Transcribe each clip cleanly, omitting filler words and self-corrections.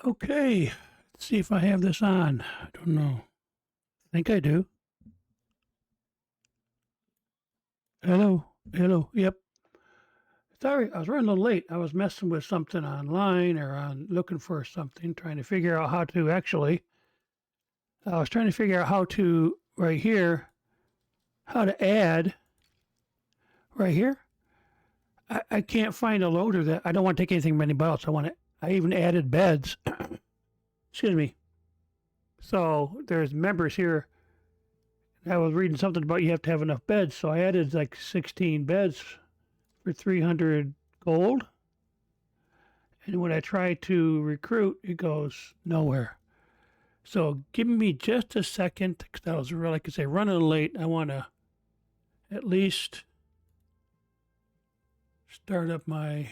Okay, let's see if I have this on. I don't know. I think I do. Hello, hello. Yep. Sorry, I was running a little late. I was messing with something online or on looking for something, trying to figure out how to actually. I was trying to figure out how to right here, how to add right here. I can't find a loader that I don't want to take anything from anybody else. I even added beds. Excuse me. So there's members here. I was reading something about you have to have enough beds, so I added like 16 beds for 300 gold. And when I try to recruit, it goes nowhere. So give me just a second, because I was really, like I say, running late. I want to at least start up my.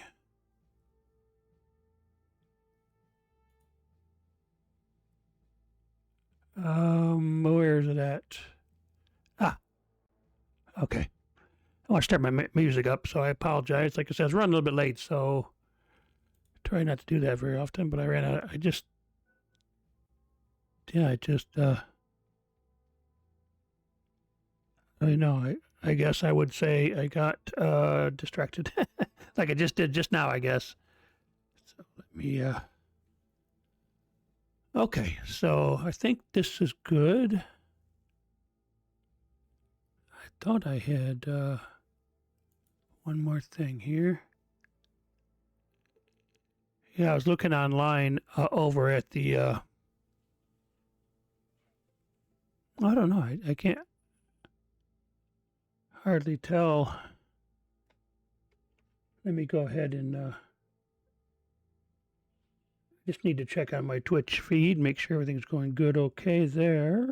Where is it at? Ah, okay. I want to start my music up, so I apologize. Like I said, I was running a little bit late, so try not to do that very often. But I ran out. I know. I guess I would say I got distracted, like I just did just now. I guess. So let me. Okay, so I think this is good. I thought I had one more thing here. Yeah, I was looking online over at the. I don't know. I can't hardly tell. Let me go ahead and just need to check on my Twitch feed, make sure everything's going good. Okay, there.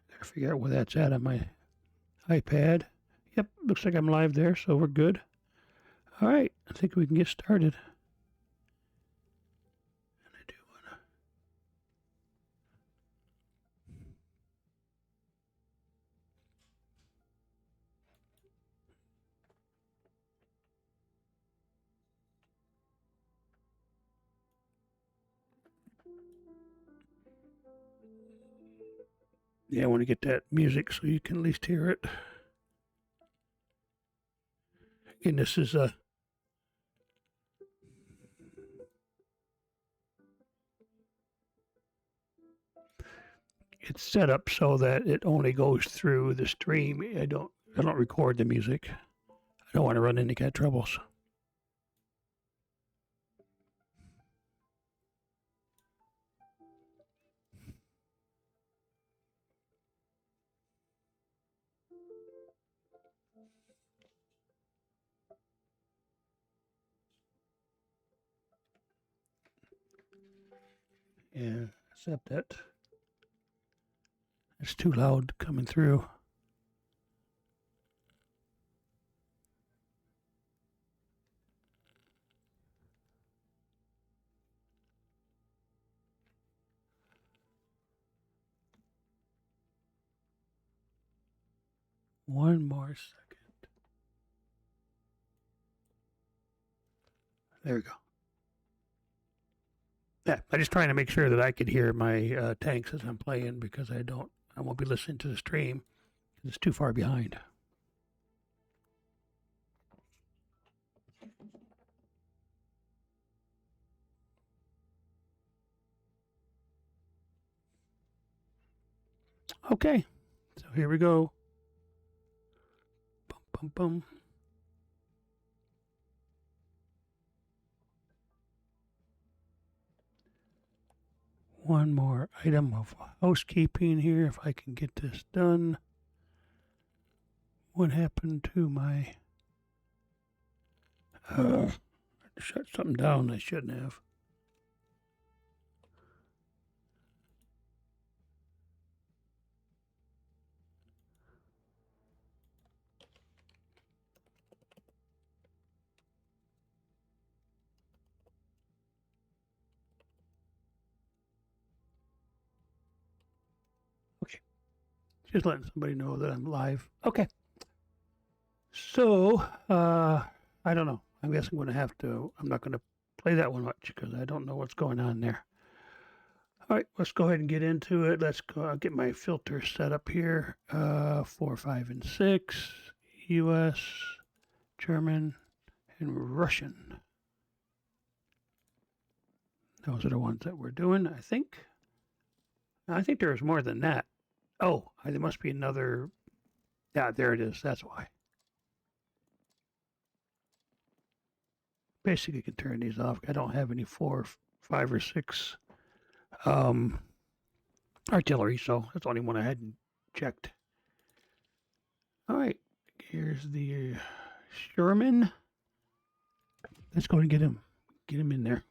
Gotta figure out where that's at on my iPad. Yep, looks like I'm live there, so we're good. All right, I think we can get started. And I do want to. Yeah, I want to get that music so you can at least hear it. And this is a. It's set up so that it only goes through the stream. I don't record the music. I don't want to run into cat troubles. Yeah, except that it's too loud coming through. One more second. There we go. Yeah, I'm just trying to make sure that I could hear my tanks as I'm playing, because I won't be listening to the stream because it's too far behind. Okay, so here we go. Bum, bum, bum. One more item of housekeeping here, if I can get this done. What happened to my... shut something down I shouldn't have. Okay. Just letting somebody know that I'm live. Okay. So, I don't know. I guess I'm going to have to, I'm not going to play that one much because I don't know what's going on there. All right, let's go ahead and get into it. Let's go. I'll get my filter set up here. 4, 5, and 6. U.S., German, and Russian. Those are the ones that we're doing, I think. I think there's more than that. Oh, there must be another. Yeah, there it is. That's why. Basically, you can turn these off. I don't have any 4, 5, or 6 artillery, so that's the only one I hadn't checked. All right, here's the Sherman. Let's go and get him in there.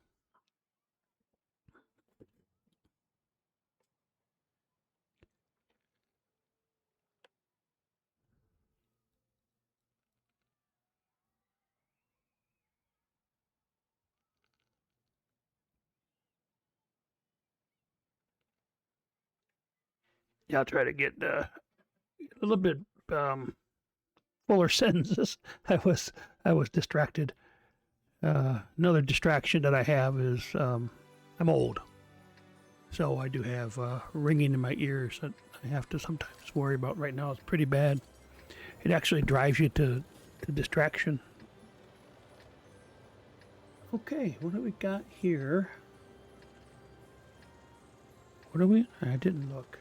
Yeah, I'll try to get a little bit fuller sentences. I was distracted. Another distraction that I have is I'm old, so I do have ringing in my ears that I have to sometimes worry about. Right now, it's pretty bad. It actually drives you to distraction. Okay, what do we got here? What are we? I didn't look.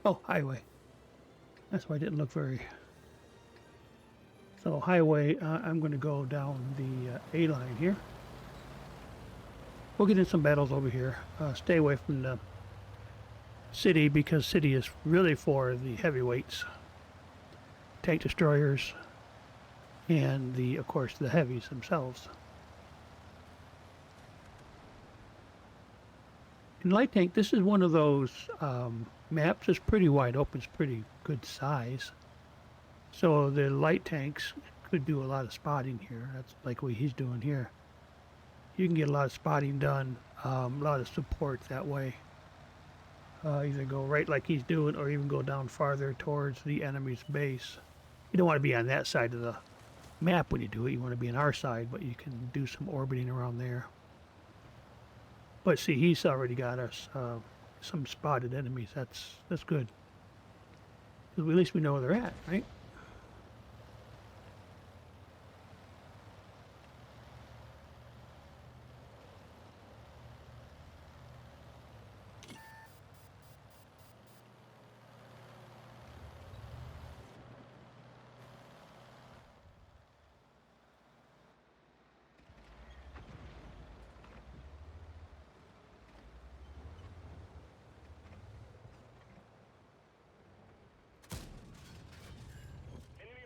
Oh, highway. That's why I didn't look very. So highway, I'm going to go down the A line here. We'll get in some battles over here. Stay away from the city because city is really for the heavyweights, tank destroyers, and of course the heavies themselves. In light tank, this is one of those maps. It's pretty wide open. It's pretty good size. So the light tanks could do a lot of spotting here. That's like what he's doing here. You can get a lot of spotting done, a lot of support that way. Either go right like he's doing or even go down farther towards the enemy's base. You don't want to be on that side of the map when you do it. You want to be on our side, but you can do some orbiting around there. But see, he's already got us some spotted enemies. That's good. At least we know where they're at, right?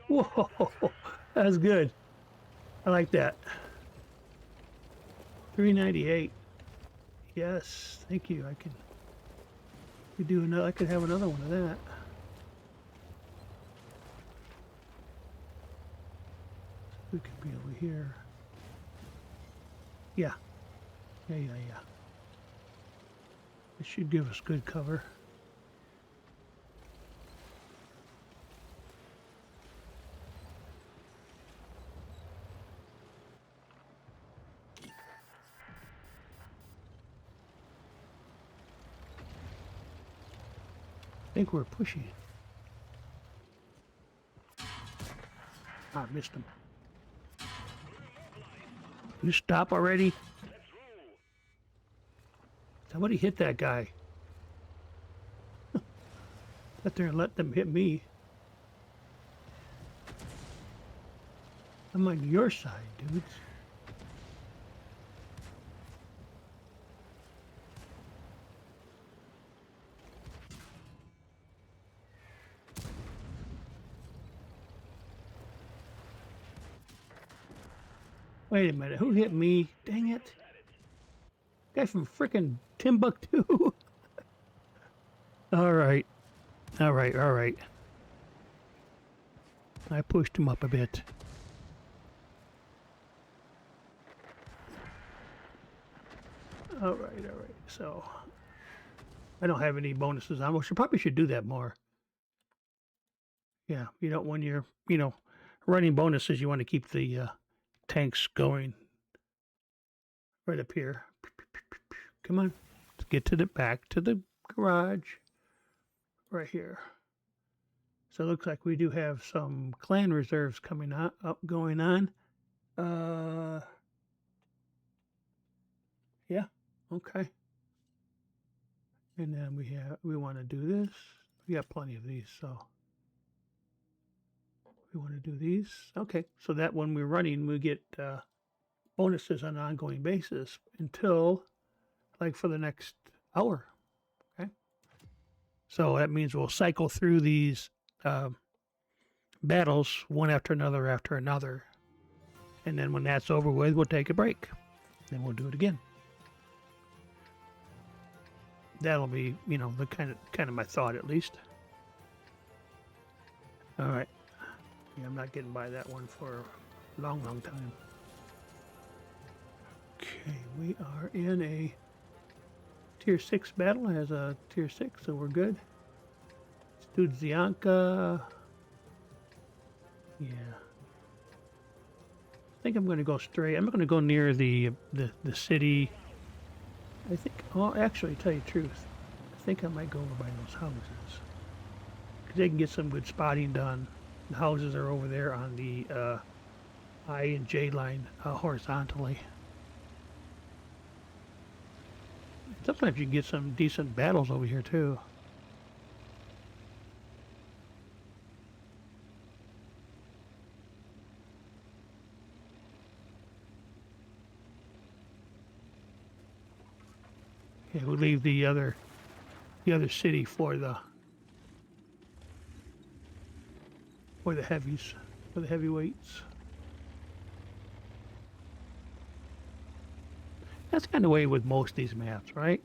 Whoa, that's good. I like that. 398. Yes, thank you. I could do another. I could have another one of that. We could be over here. Yeah. Yeah. It should give us good cover. I think we're pushing. I missed him. You stop already? Somebody hit that guy. Sit there and let them hit me. I'm on your side, dudes. Wait a minute, who hit me? Dang it. Guy from frickin' Timbuktu. All right. I pushed him up a bit. All right. So I don't have any bonuses on. We probably should do that more. Yeah, you don't when you're running bonuses, you want to keep the tanks going. right up here. Come on, let's get to the back to the garage. Right here. So it looks like we do have some clan reserves coming up going on. Yeah, okay. And then we want to do this. We got plenty of these, so we want to do these. Okay, so that when we're running, we get bonuses on an ongoing basis until like for the next hour. Okay, so that means we'll cycle through these battles one after another, and then when that's over with, we'll take a break. Then we'll do it again. That'll be, the kind of my thought at least. All right. Yeah, I'm not getting by that one for a long, long time. Okay, we are in a tier 6 battle. It has a tier 6, so we're good. Studzianka. Yeah. I think I'm going to go straight. I'm going to go near the city. I think, actually, tell you the truth, I think I might go over by those houses. Because they can get some good spotting done. The houses are over there on the I and J line horizontally. Sometimes you can get some decent battles over here too. Okay, we'll leave the other city for the heavies, for the heavyweights. That's kind of the way with most of these maps, right?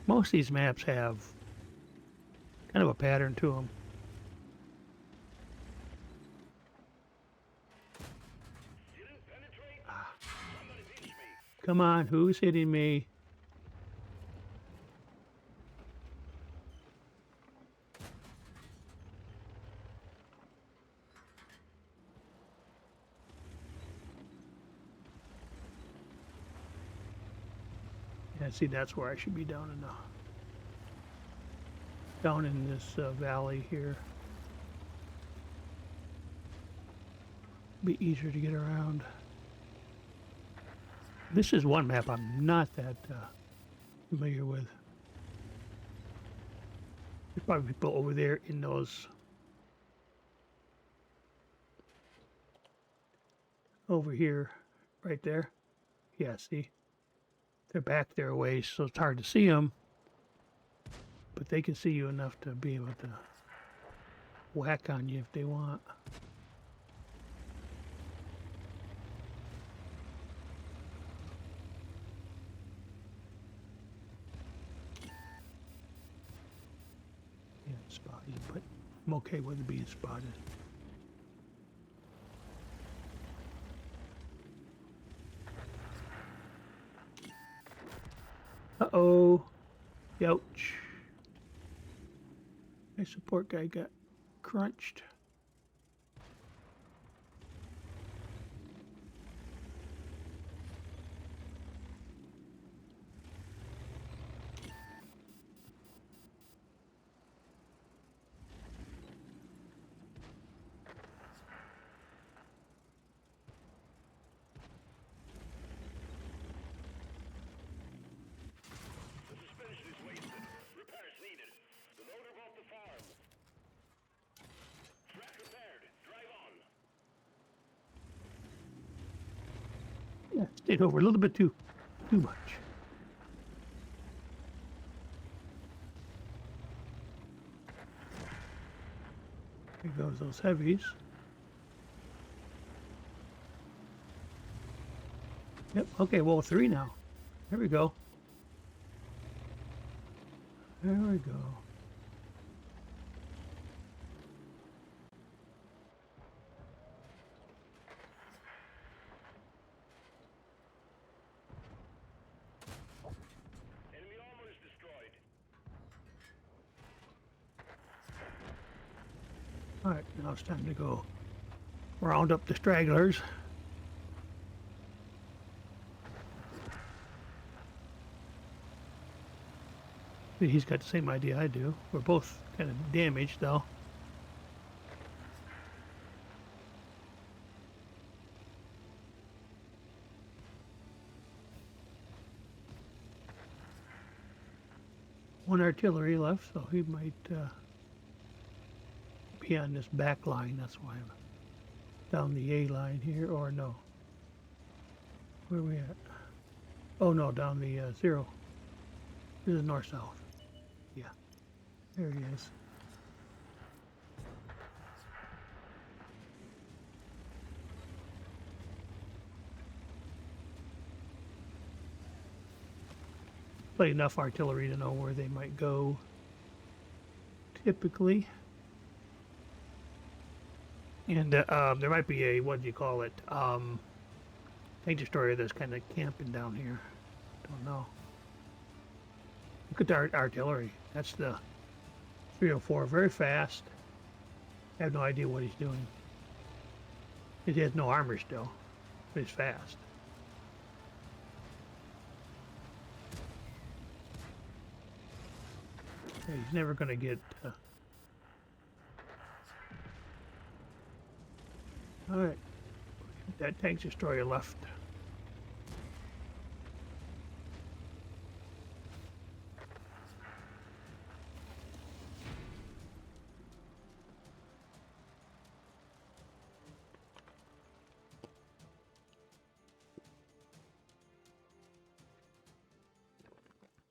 Most of these maps have kind of a pattern to them. Come on, who's hitting me? Yeah, see, that's where I should be down in this valley here. Be easier to get around. This is one map I'm not that familiar with. There's probably people over there in those. Over here, right there. Yeah, see? They're back there a ways, so it's hard to see them. But they can see you enough to be able to whack on you if they want. Yeah, spotted, but I'm okay with it being spotted. Uh-oh. Ouch. My support guy got crunched. Yeah, stayed over a little bit too much. There goes those heavies. Yep, okay, well, 3 now. There we go. There we go. Alright, now it's time to go round up the stragglers. He's got the same idea I do. We're both kind of damaged, though. One artillery left, so he might be on this back line. That's why I'm down the A line here, or no. Where are we at? Oh no, down the 0. This is north-south. Yeah, there he is. Play enough artillery to know where they might go. Typically. And there might be a, what do you call it, tank destroyer that's kind of camping down here. Don't know. Look at the artillery. That's the 304. Very fast. I have no idea what he's doing. He has no armor still, but he's fast. Yeah, he's never going to get... Alright. That tank destroyer left.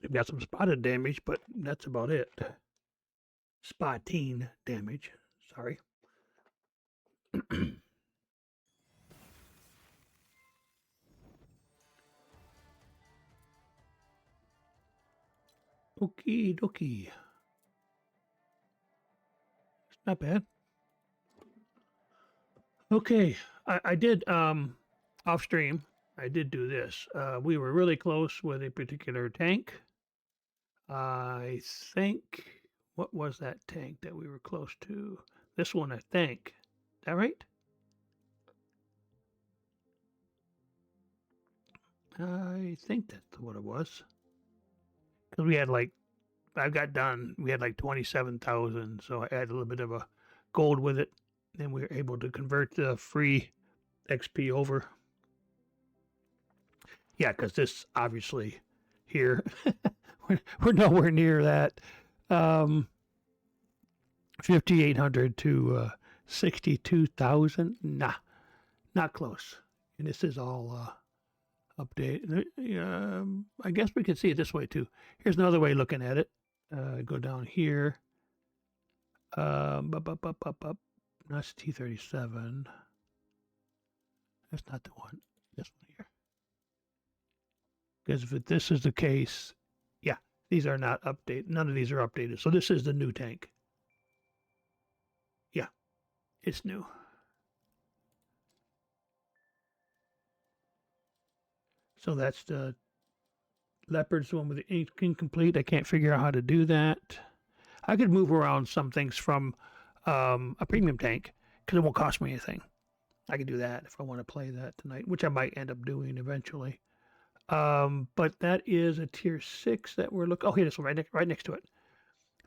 We've got some spotted damage, but that's about it. Spotting damage. Sorry. Okie dokie. It's not bad. Okay, I did off stream. I did do this. We were really close with a particular tank. I think, what was that tank that we were close to? This one, I think. Is that right? I think that's what it was. Because we had like, I got done, we had like 27,000, so I added a little bit of a gold with it. Then we were able to convert the free XP over. Yeah, because this obviously here, we're nowhere near that. 5,800 to 62,000. Nah, not close. And this is all update. I guess we could see it this way too. Here's another way of looking at it. Go down here. That's T37. That's not the one. This one here. Because if this is the case, yeah, these are not updated. None of these are updated. So this is the new tank. Yeah, it's new. So that's the Leopard's one with the incomplete. I can't figure out how to do that. I could move around some things from a premium tank because it won't cost me anything. I could do that if I want to play that tonight, which I might end up doing eventually. But that is a tier 6 that we're looking. Oh, here, this one right next to it.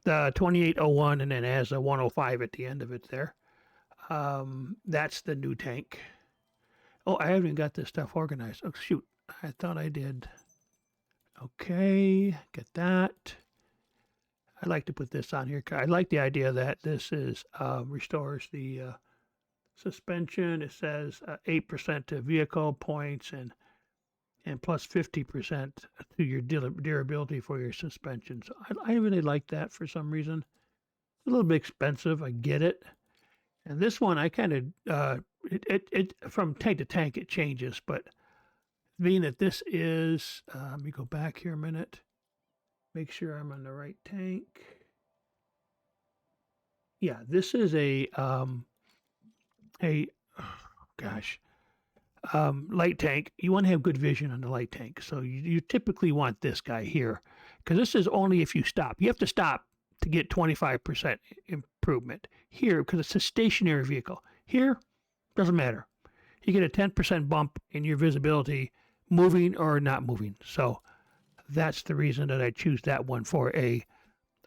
The 2801, and then it has a 105 at the end of it there. That's the new tank. Oh, I haven't got this stuff organized. Oh, shoot. I thought I did. Okay, get that. I like to put this on here. I like the idea that this is restores the suspension. It says 8% to vehicle points and plus 50% to your durability for your suspension. So I really like that for some reason. It's a little bit expensive. I get it. And this one, I kind of, it from tank to tank, it changes. But being that this is, let me go back here a minute. Make sure I'm on the right tank. Yeah, this is a light tank. You want to have good vision on the light tank. So you typically want this guy here because this is only if you stop. You have to stop to get 25% improvement. Here, because it's a stationary vehicle. Here, doesn't matter. You get a 10% bump in your visibility moving or not moving. So that's the reason that I choose that one for a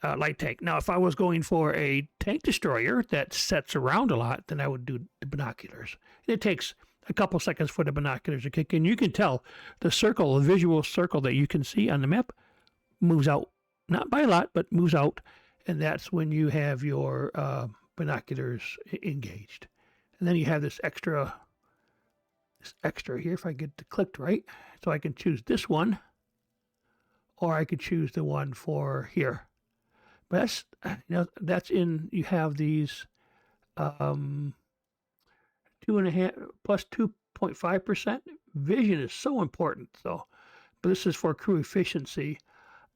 light tank. Now, if I was going for a tank destroyer that sets around a lot, then I would do the binoculars. And it takes a couple seconds for the binoculars to kick in. You can tell the circle, the visual circle that you can see on the map moves out, not by a lot, but moves out. And that's when you have your binoculars engaged. And then you have this extra here, if I get it clicked right. So I can choose this one, or I could choose the one for here. But that's, that's in, you have these 2.5 plus 2.5%. Vision is so important, though. But this is for crew efficiency.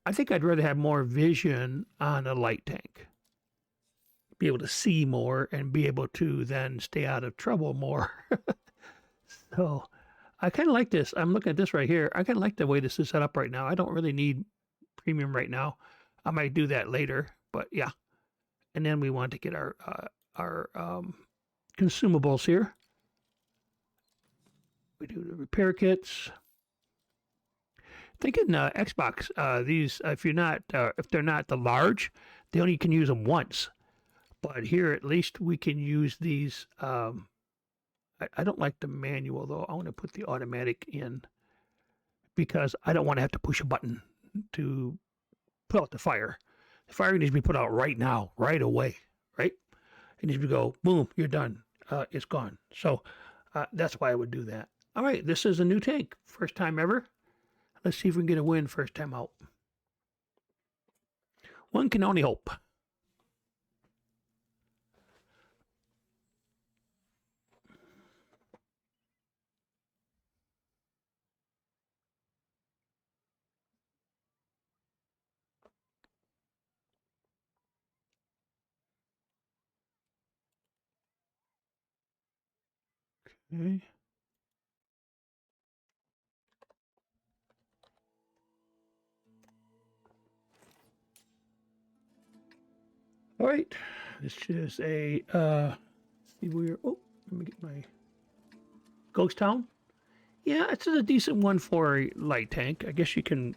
I think I'd rather have more vision on a light tank. Be able to see more and be able to then stay out of trouble more. So I kind of like this. I'm looking at this right here. I kind of like the way this is set up right now. I don't really need premium right now. I might do that later, but yeah. And then we want to get our consumables here. We do the repair kits. I think in Xbox, these if they're not the large, they only can use them once. But here, at least we can use these. I don't like the manual though. I want to put the automatic in because I don't want to have to push a button to put out the fire. The fire needs to be put out right now, right away, right? It needs to go, boom, you're done. It's gone. So that's why I would do that. All right, this is a new tank. First time ever. Let's see if we can get a win first time out. One can only hope. Okay. All right, this is a, see where, oh, let me get my Ghost Town. Yeah, it's a decent one for a light tank. I guess you can,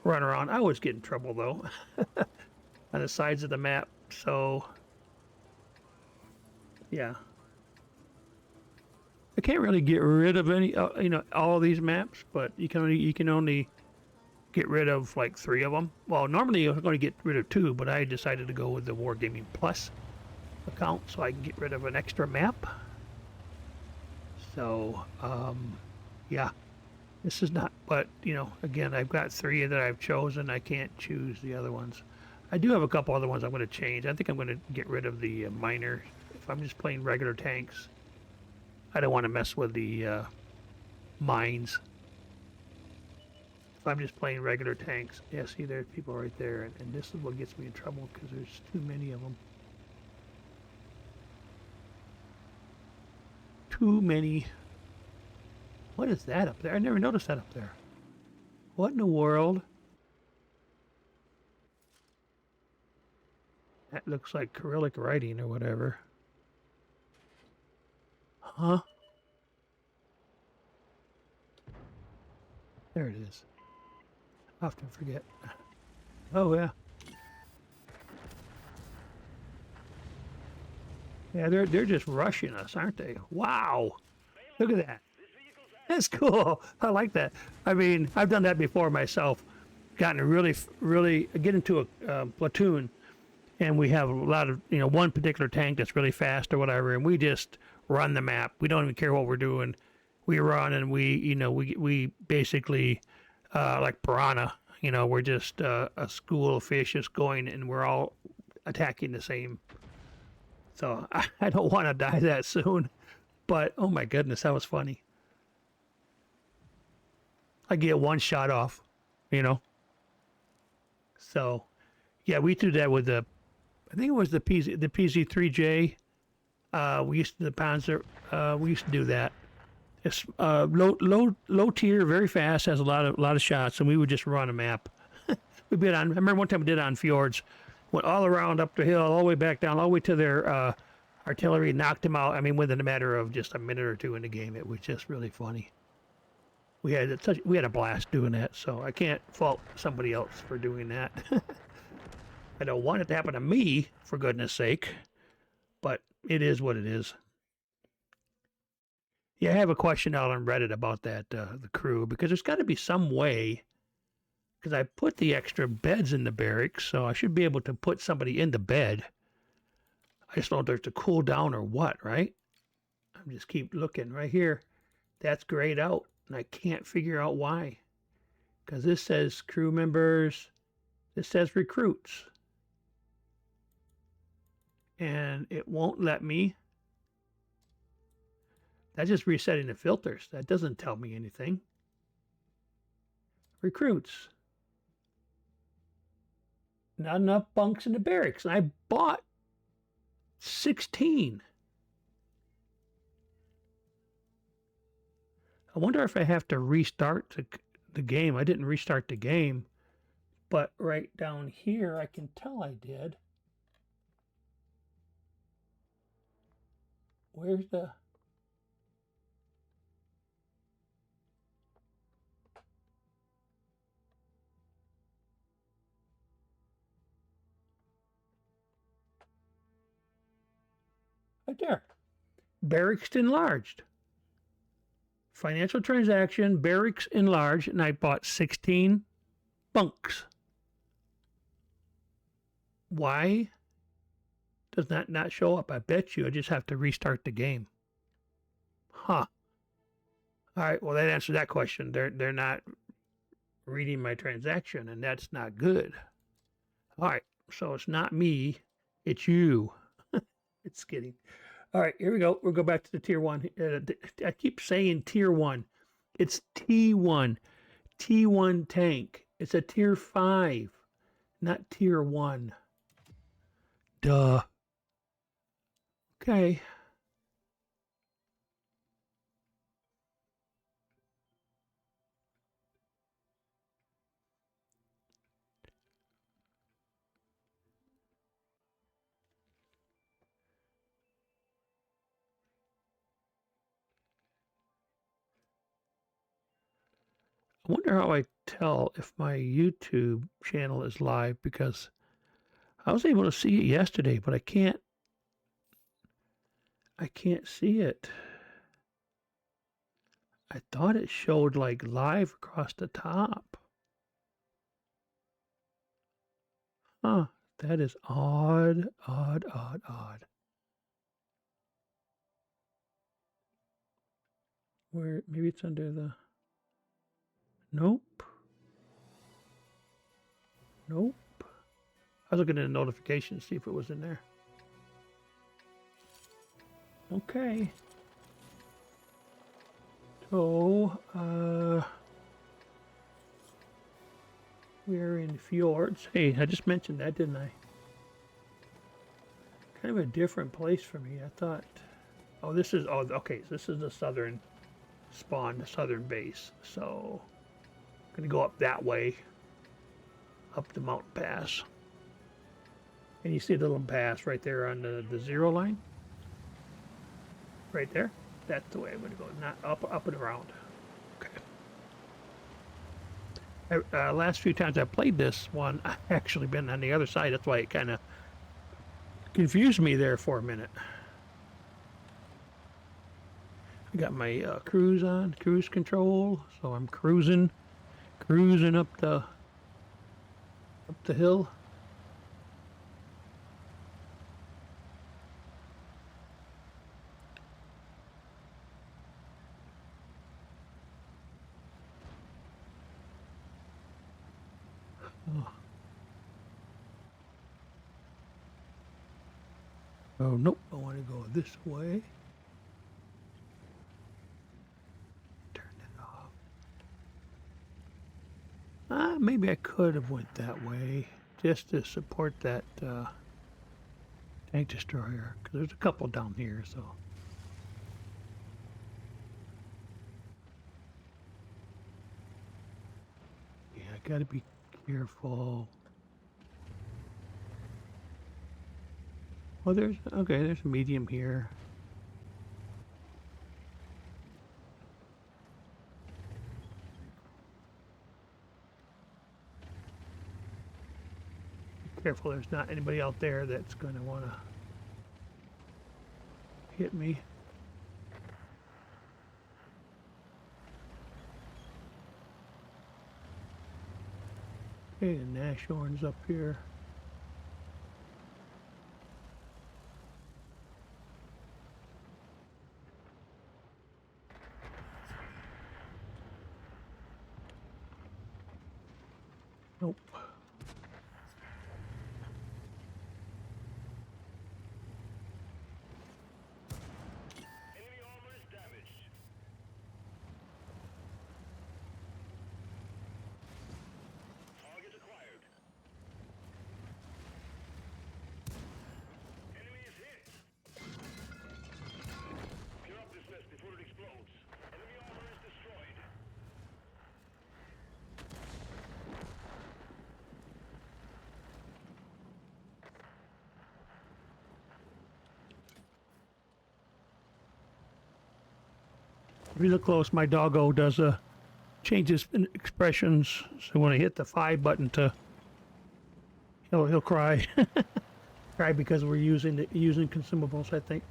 run around. I always get in trouble, though, on the sides of the map, so, yeah. I can't really get rid of any, all of these maps, but you can only get rid of like 3 of them. Well, normally I was going to get rid of 2, but I decided to go with the Wargaming Plus account so I can get rid of an extra map. So, yeah, this is not, but, again, I've got 3 that I've chosen. I can't choose the other ones. I do have a couple other ones I'm going to change. I think I'm going to get rid of the miner. If I'm just playing regular tanks, I don't want to mess with the mines. If I'm just playing regular tanks, yeah, see, there's people right there, and this is what gets me in trouble because there's too many of them. Too many. What is that up there? I never noticed that up there. What in the world? That looks like Cyrillic writing or whatever. Huh? There it is. I often forget. Oh, yeah. Yeah, they're just rushing us, aren't they? Wow. Look at that. That's cool. I like that. I mean, I've done that before myself. Gotten to really get into a platoon, and we have a lot of, one particular tank that's really fast or whatever, and we just run the map. We don't even care what we're doing. We run and we basically, like piranha, we're just a school of fish just going, and we're all attacking the same. So I don't want to die that soon, but oh my goodness, that was funny. I get one shot off, So, yeah, we do that with I think it was the PZ3J. We used to, the Panzer, we used to do that. It's low tier, very fast, has a lot of shots, and we would just run a map. I remember one time we did it on fjords, went all around up the hill, all the way back down, all the way to their artillery, knocked them out. I mean, within a matter of just a minute or 2 in the game. It was just really funny. We had a blast doing that, so I can't fault somebody else for doing that. I don't want it to happen to me, for goodness sake, but it is what it is. Yeah, I have a question out on Reddit about that, the crew, because there's got to be some way, because I put the extra beds in the barracks, so I should be able to put somebody in the bed. I just don't know if there's to cool down or what, right? I'm just keep looking right here. That's grayed out, and I can't figure out why. Because this says crew members, this says recruits, and it won't let me. That's just resetting the filters. That doesn't tell me anything. Recruits. Not enough bunks in the barracks. And I bought 16. I wonder if I have to restart the game. I didn't restart the game, but right down here, I can tell I did. Where's the... Right there. Barracks enlarged. Financial transaction, barracks enlarged, and I bought 16 bunks. Why does that not show up? I bet you I just have to restart the game. Huh. All right, well, that answers that question. They're not reading my transaction, and that's not good. All right, so it's not me, it's you. It's kidding. All right, here we go. We'll go back to the tier one. I keep saying tier one. It's T1. T1 tank. It's a tier 5, not tier 1. Duh. Okay. I wonder how I tell if my YouTube channel is live, because I was able to see it yesterday, but I can't see it. I thought it showed like live across the top. Huh, that is odd, odd, odd, odd. Where, maybe it's under the... Nope. Nope. I was looking at the notifications, see if it was in there. Okay. So, we're in fjords. Hey, I just mentioned that, didn't I? Kind of a different place for me. I thought, oh, this is, oh, okay, so this is the southern spawn, the southern base. So, I'm gonna go up that way, up the mountain pass. And you see the little pass right there on the 0 line? Right there? That's the way I'm gonna go, not up and around. Okay. Last few times I played this one, I've actually been on the other side. That's why it kind of confused me there for a minute. I got my cruise on, cruise control, so I'm cruising up the hill. Oh, nope, I want to go this way. Turn it off. Maybe I could have went that way just to support that tank destroyer, because there's a couple down here, so. Yeah, I gotta be careful. Well, there's a medium here. Careful, there's not anybody out there that's going to want to hit me. Okay, the Nashorn's up here. Nope. Enemy armor is damaged. Target acquired. Enemy is hit. Clear up this mess before it explodes. Enemy armor is destroyed. If you look close, my doggo does changes expressions. So when I hit the 5 button to, he'll cry, cry because we're using consumables. I think.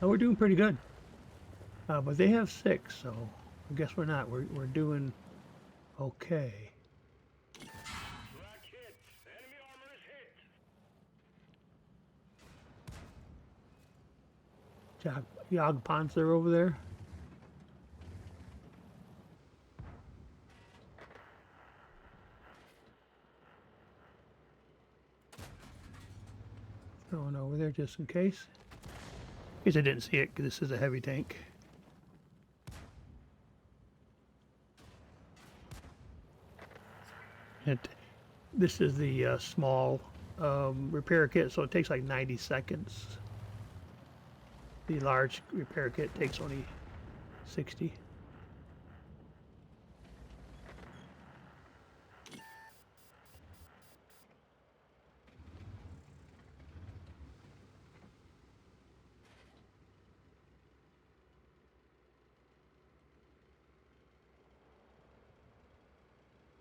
Oh, we're doing pretty good. But they have 6, so I guess we're not. We're doing okay. Track hit. Enemy armor is hit. Yog Panzer over there. Throwing over there just in case. In case I didn't see it, 'cause this is a heavy tank. This is the small repair kit, so it takes like 90 seconds. The large repair kit takes only 60.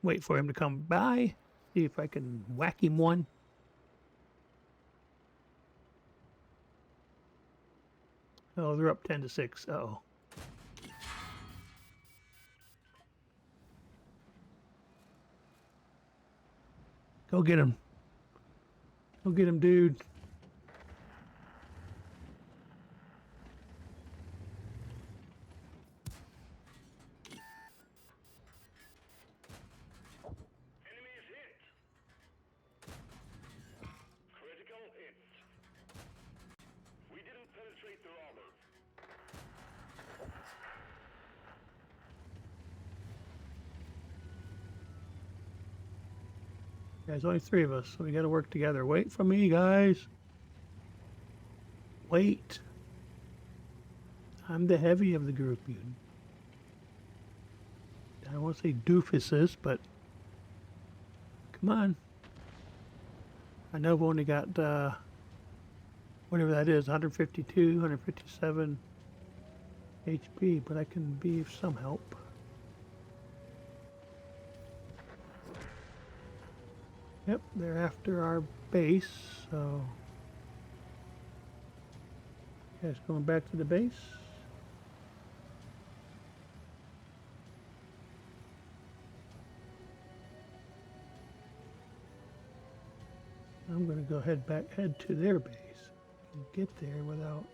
Wait for him to come by. See if I can whack him one. Oh, they're up 10-6. Uh-oh. Go get him. Go get him, dude. Enemy is hit. Critical hit. We didn't penetrate their armor. There's only 3 of us, so we got to work together. Wait for me, guys. Wait. I'm the heavy of the group. You. I won't say doofuses, but come on. I know I've only got whatever that is, 152, 157 HP, but I can be of some help. Yep, they're after our base, so guys going back to the base. I'm gonna go head to their base and get there without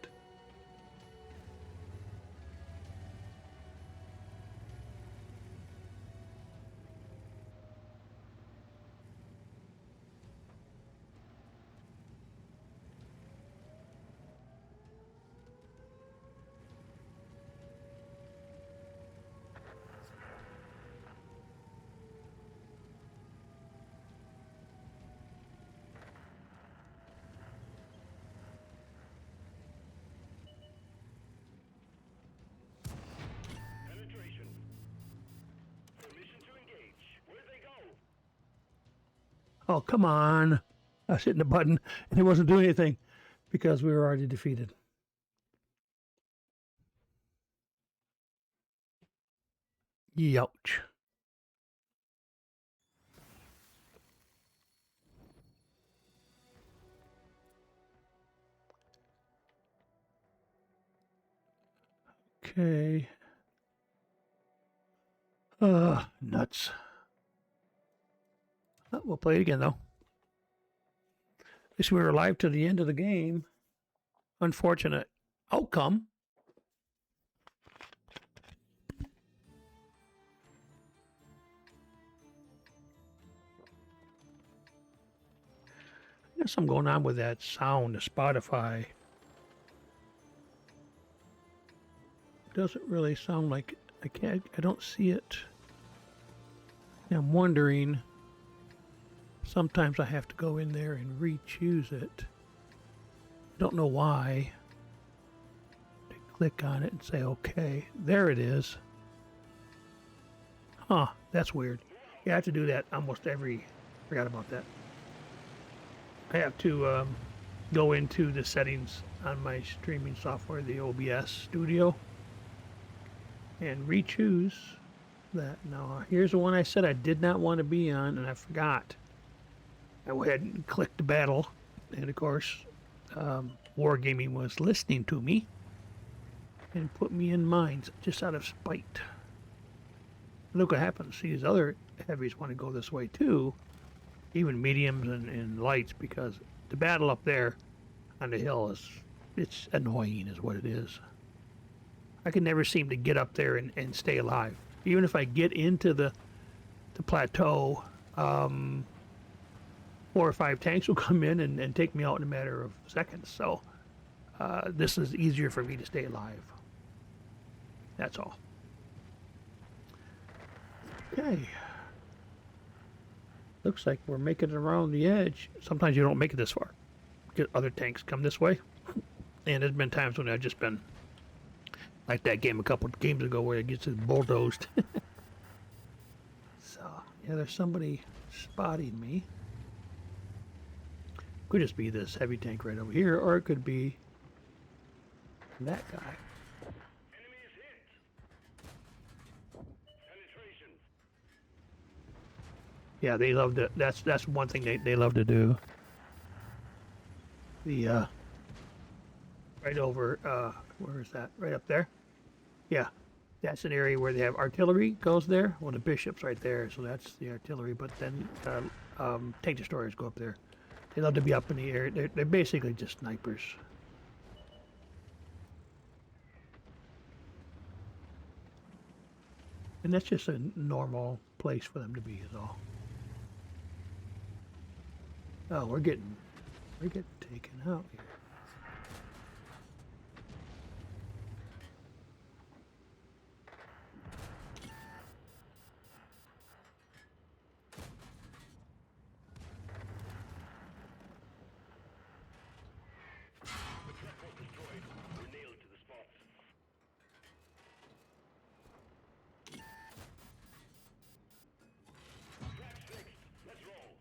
Penetration. Permission to engage. Where'd they go? Oh, come on. I was hitting the button and it wasn't doing anything because we were already defeated. Youch. Okay. Nuts. Oh, we'll play it again, though. At least we were alive to the end of the game. Unfortunate outcome. There's something going on with that sound, the Spotify. Doesn't really sound like I don't see it. I'm wondering, sometimes I have to go in there and re-choose it. I don't know why. Click on it and say okay. There it is. Huh, that's weird. Yeah, I have to do that almost every. Forgot about that. I have to go into the settings on my streaming software, the OBS Studio, and re-choose that. Now, here's the one I said I did not want to be on, and I forgot. I went ahead and clicked the battle, and of course, Wargaming was listening to me and put me in mines just out of spite. Look what happens. See, these other heavies want to go this way too, even mediums and lights, because the battle up there on the hill it's annoying is what it is. I can never seem to get up there and stay alive. Even if I get into the plateau, 4 or 5 tanks will come in and take me out in a matter of seconds. So this is easier for me to stay alive. That's all. Okay. Looks like we're making it around the edge. Sometimes you don't make it this far. Get other tanks come this way. And there's been times when I've just been like that game a couple of games ago where it gets bulldozed. So, yeah, there's somebody spotting me. Could just be this heavy tank right over here, or it could be that guy. Enemy is hit. Penetration. Yeah, they love to. That's one thing they love to do. The right over where is that? Right up there. Yeah, that's an area where they have artillery goes there. Well, the bishop's right there, so that's the artillery. But then tank destroyers go up there. They love to be up in the air. They're basically just snipers. And that's just a normal place for them to be, is all. Oh, we're getting taken out here. The truck was destroyed. We're nailed to the spot. Track's fixed. Let's roll.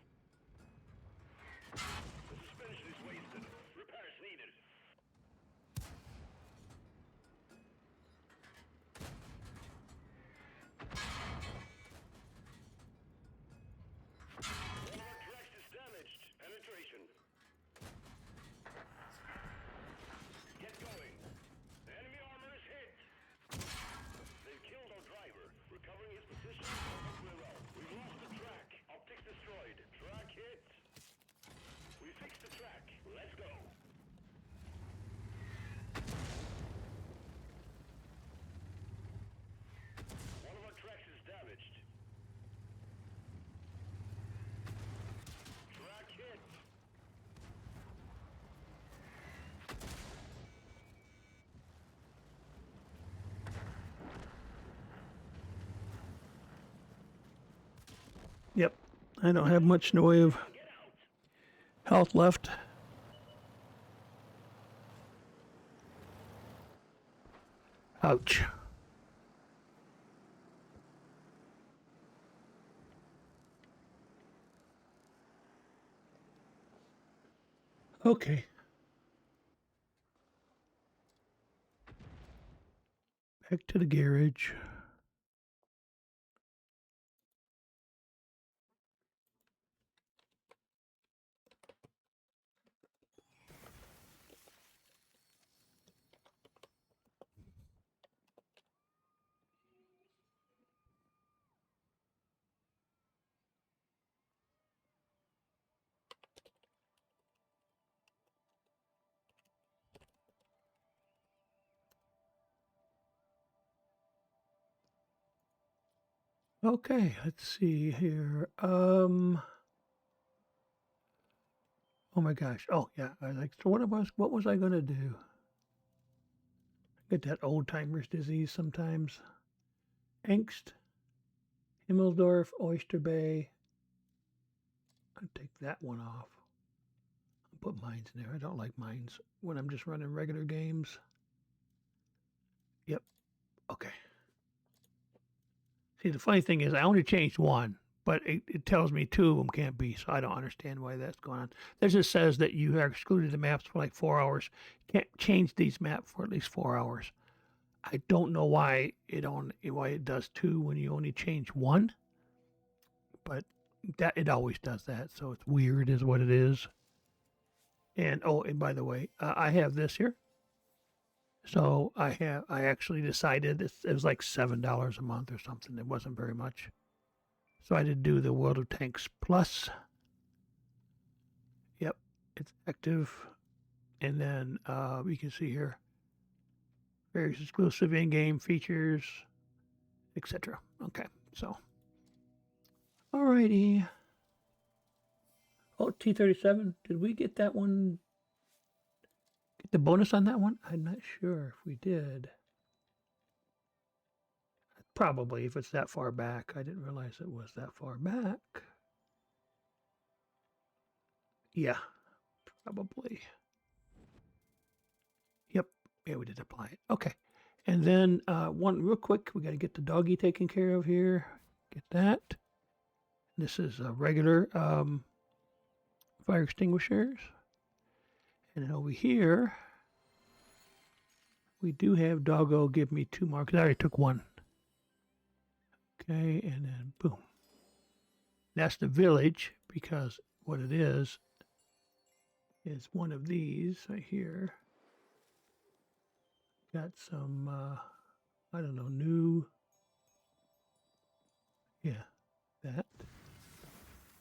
The suspension is wasted. Repairs needed. One of our tracks is damaged. Penetration. Get going. The enemy armor is hit. They've killed our driver. Recovering his position perfectly well. We've lost the track. Optics destroyed. Track hit. We fixed the track. Let's go. One of our tracks is damaged. Track hit. Yep, I don't have much in the way of Get out. health left. Ouch. Okay. Back to the garage. Okay, let's see here. Oh my gosh. Oh yeah. I like. So what was I gonna do? Get that old timers disease sometimes. Angst, Himmelsdorf, Oyster Bay. I'll take that one off. I'll put mines in there. I don't like mines when I'm just running regular games. Yep. Okay. See, the funny thing is, I only changed one, but it tells me two of them can't be, so I don't understand why that's going on. There just says that you are excluded the maps for like 4 hours. Can't change these maps for at least 4 hours. I don't know why it does two when you only change one, but that it always does that. So it's weird, is what it is. And oh, and by the way, I have this here. So I actually decided it was like $7 a month or something. It wasn't very much. So I did do the World of Tanks Plus. Yep, it's active. And then you can see here various exclusive in-game features, etc. Okay, so alrighty. Oh, T-37. Did we get that one? Get the bonus on that one? I'm not sure if we did. Probably, if it's that far back. I didn't realize it was that far back. Yeah, probably. Yep. Yeah, we did apply it. Okay. And then one real quick, we got to get the doggy taken care of here. Get that. This is a regular fire extinguishers. And then over here, we do have doggo give me two more because I already took one. Okay, and then boom. That's the village because what it is one of these right here. Got some, I don't know, new. Yeah, that.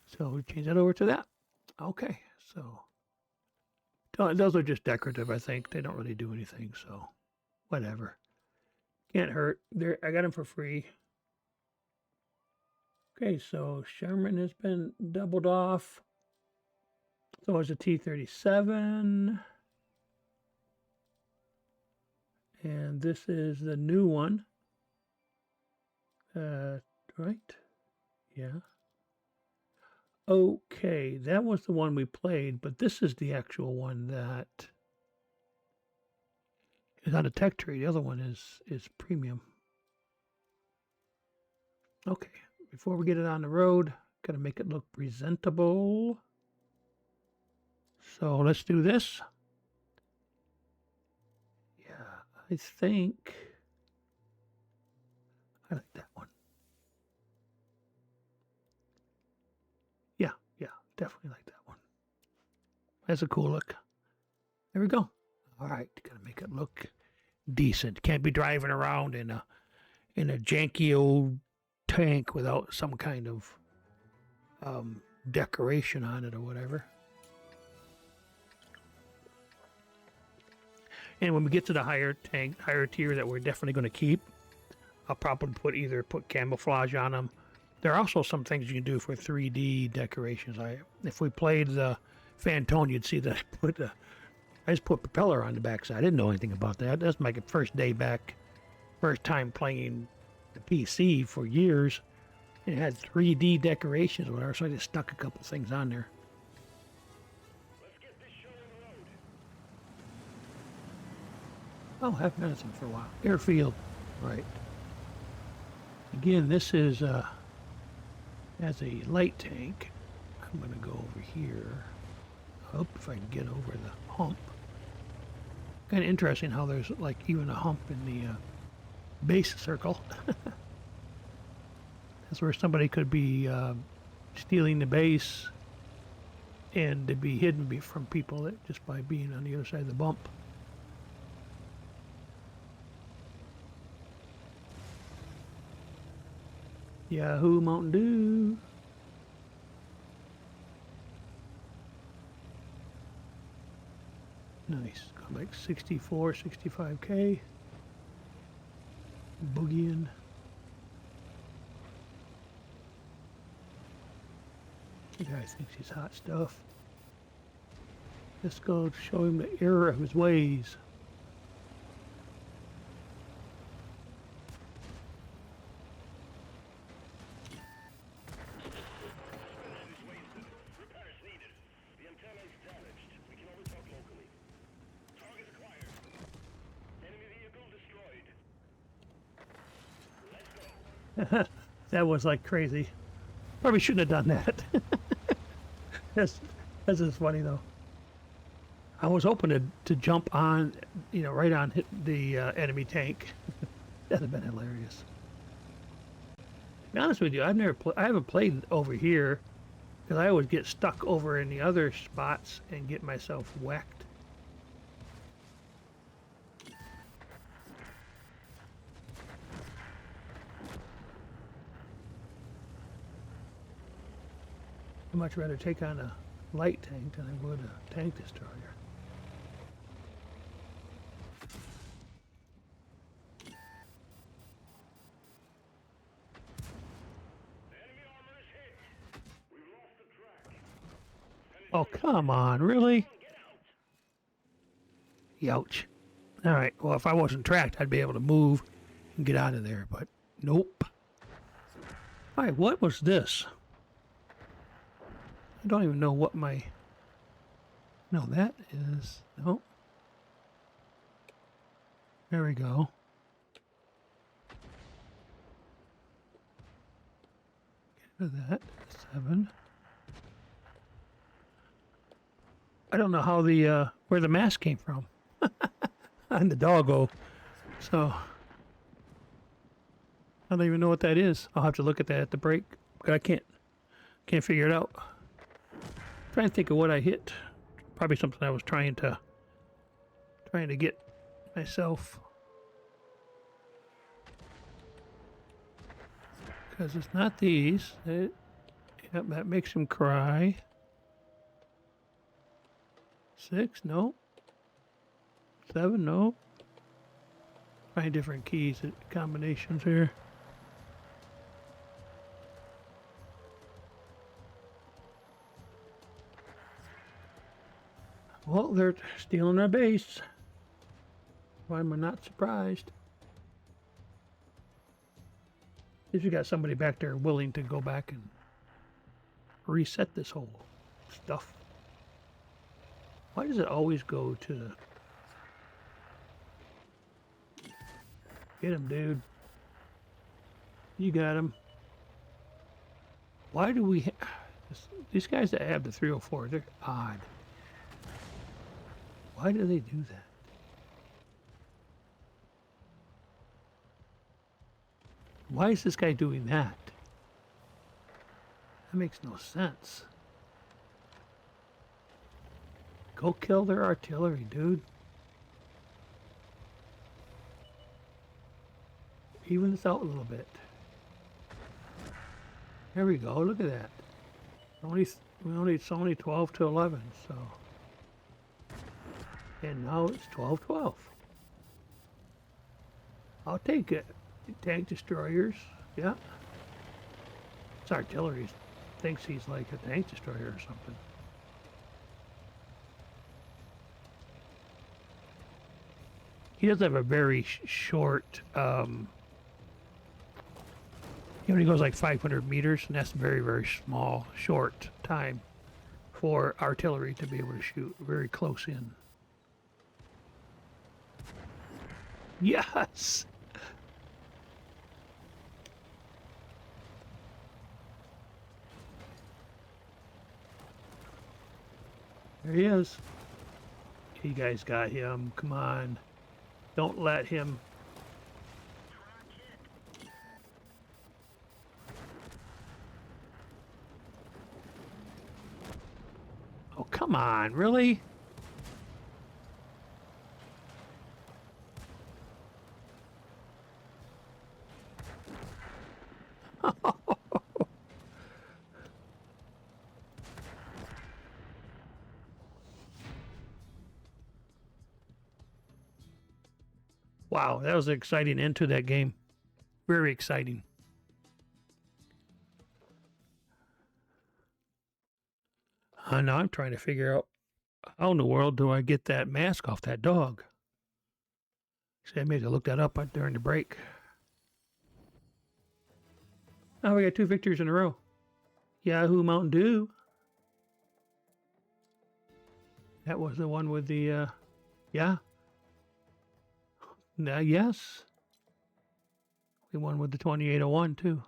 So we change that over to that. Okay, so those are just decorative, I think. They don't really do anything, so whatever. Can't hurt. I got them for free. Okay, so Sherman has been doubled off. So it's a T-37. And this is the new one. Right? Yeah. Okay, that was the one we played, but this is the actual one that is on a tech tree. The other one is premium. Okay, before we get it on the road, gotta make it look presentable. So let's do this. Yeah, I think I like that one. Yeah, definitely like that one. That's a cool look. There we go. All right, gotta make it look decent. Can't be driving around in a janky old tank without some kind of decoration on it or whatever. And when we get to the higher tier that we're definitely going to keep, I'll probably put camouflage on them. There are also some things you can do for 3D decorations. If we played the Fantone, you'd see that I just put propeller on the backside. I didn't know anything about that. That's my first day back, first time playing the PC for years. It had 3D decorations or whatever, so I just stuck a couple things on there. Let's get this show on the road. Oh, I've been for a while. Airfield, right. Again, this is as a light tank. I'm going to go over here. I hope if I can get over the hump. Kind of interesting how there's like even a hump in the base circle. That's where somebody could be stealing the base and to be hidden from people just by being on the other side of the bump. Yahoo Mountain Dew. Nice. Got like 64, 65K. Boogieing. The guy thinks he's hot stuff. Let's go show him the error of his ways. Repairs needed. The antenna is damaged. We can only talk locally. Target acquired. Enemy vehicle destroyed. Let's go. That was like crazy. Probably shouldn't have done that. that's, that's just funny though. I was hoping to jump on, right on the enemy tank. That'd have been hilarious. To be honest with you, I haven't played over here because I always get stuck over in the other spots and get myself whacked. I'd much rather take on a light tank than I would a tank destroyer. Enemy armor is hit. We've lost the track. Oh, come on, really? Get out. Youch. All right, well, if I wasn't tracked, I'd be able to move and get out of there, but nope. All right, what was this? I don't even know what my... No, that is... No. There we go. Get rid of that. 7. I don't know how where the mask came from. On the doggo. So... I don't even know what that is. I'll have to look at that at the break. But I can't figure it out. Trying to think of what I hit. Probably something I was trying to get myself. Because it's not these. Yep, that makes him cry. 6, no. 7, no. Trying different keys, combinations here. Well, they're stealing our base. Why am I not surprised? At least we got somebody back there willing to go back and reset this whole stuff. Why does it always go to the... Get him, dude. You got him. Why do we... These guys that have the 304, they're odd. Why do they do that? Why is this guy doing that? That makes no sense. Go kill their artillery, dude. Even this out a little bit. There we go. Look at that. It's only 12 to 11, so. And now it's 12-12. I'll take it. Tank destroyers, yeah. This artillery thinks he's like a tank destroyer or something. He does have a very short, he only goes like 500 meters, and that's very, very small, short time for artillery to be able to shoot very close in. Yes! There he is. You guys got him. Come on. Don't let him. Oh, come on. Really? Wow, that was an exciting end to that game. Very exciting. Now I'm trying to figure out how in the world do I get that mask off that dog? See, I may have to look that up during the break. Oh, we got 2 victories in a row. Yahoo Mountain Dew. That was the one with the, yeah. Yes. We won with the 2801 too.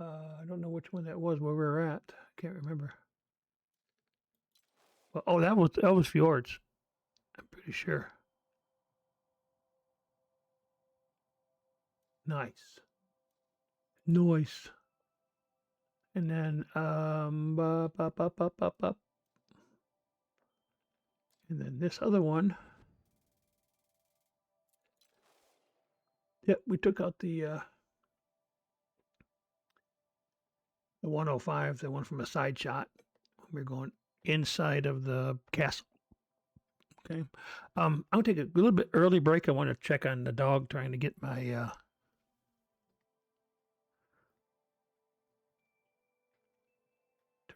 I don't know which one that was where we were at. Can't remember. Well, oh, that was Fjords. I'm pretty sure. Nice. Nice. And then and then this other one. Yep, we took out the 105, the one from a side shot. We're going inside of the castle. Okay. I'll take a little bit early break. I want to check on the dog, trying to get my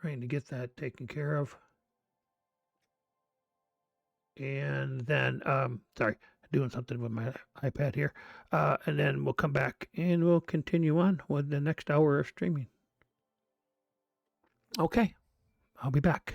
trying to get that taken care of. And then sorry, doing something with my iPad here. And then we'll come back and we'll continue on with the next hour of streaming. Okay. I'll be back.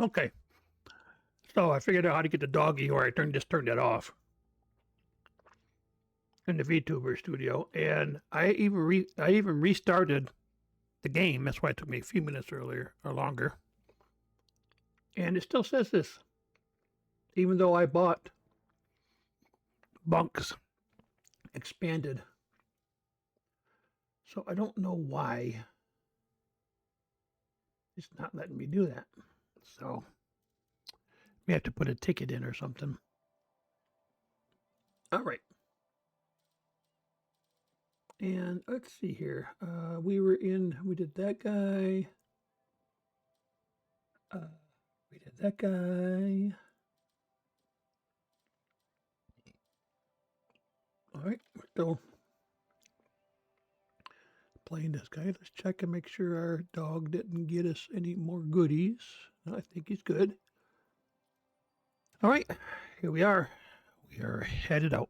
Okay. So I figured out how to get the doggy, or I just turned it off in the VTuber studio, and I even restarted the game. That's why it took me a few minutes earlier or longer, and it still says this, even though I bought Bunks expanded. So I don't know why it's not letting me do that. So we have to put a ticket in or something. All right. And let's see here. We did that guy. We did that guy. All right. We're still playing this guy. Let's check and make sure our dog didn't get us any more goodies. I think he's good. All right. Here we are. We are headed out.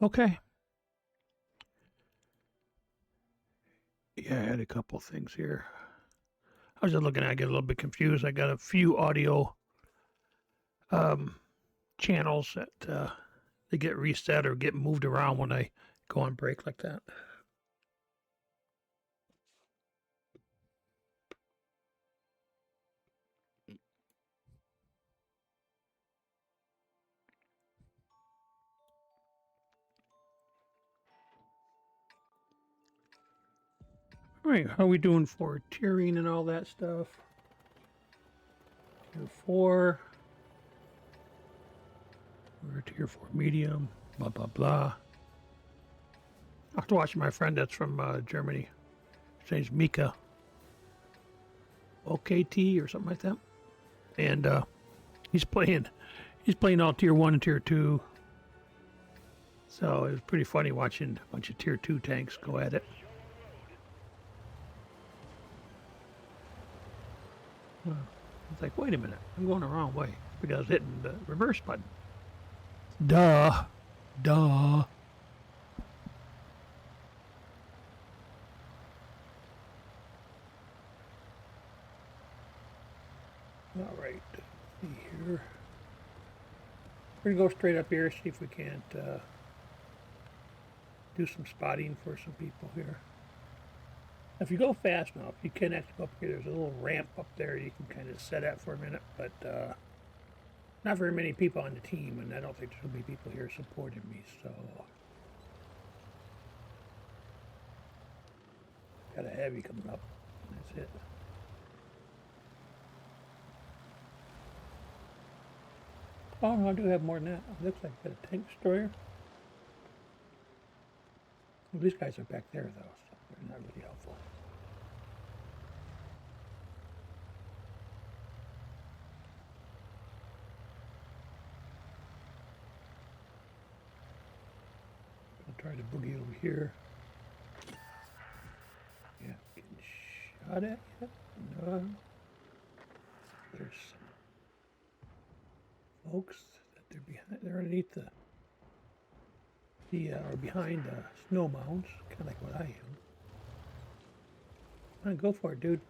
Okay. Yeah, I had a couple things here. I was just looking, I get a little bit confused. I got a few audio um, channels that they get reset or get moved around when I go on break like that. All right, how are we doing for tiering and all that stuff? Tier 4. We're tier 4 medium, blah, blah, blah. I have to watch my friend that's from Germany. His name's Mika. OKT or something like that. And he's playing all tier 1 and tier 2. So it was pretty funny watching a bunch of tier 2 tanks go at it. It's like, wait a minute, I'm going the wrong way because I was hitting the reverse button. Duh. Duh. All right. Let's see here. We're going to go straight up here, see if we can't do some spotting for some people here. If you go fast enough, you can actually go up here. There's a little ramp up there you can kind of set at for a minute, but not very many people on the team, and I don't think there's going to be people here supporting me, so got a heavy coming up. That's it. Oh, no, I do have more than that. It looks like I got a tank destroyer. Well, these guys are back there, though, so they're not really helpful. I'll try to boogie over here. Yeah, getting shot at yet? No. There's some folks that they're behind. They're underneath or behind snow mounds, kind of like what I am. Come on, go for it, dude.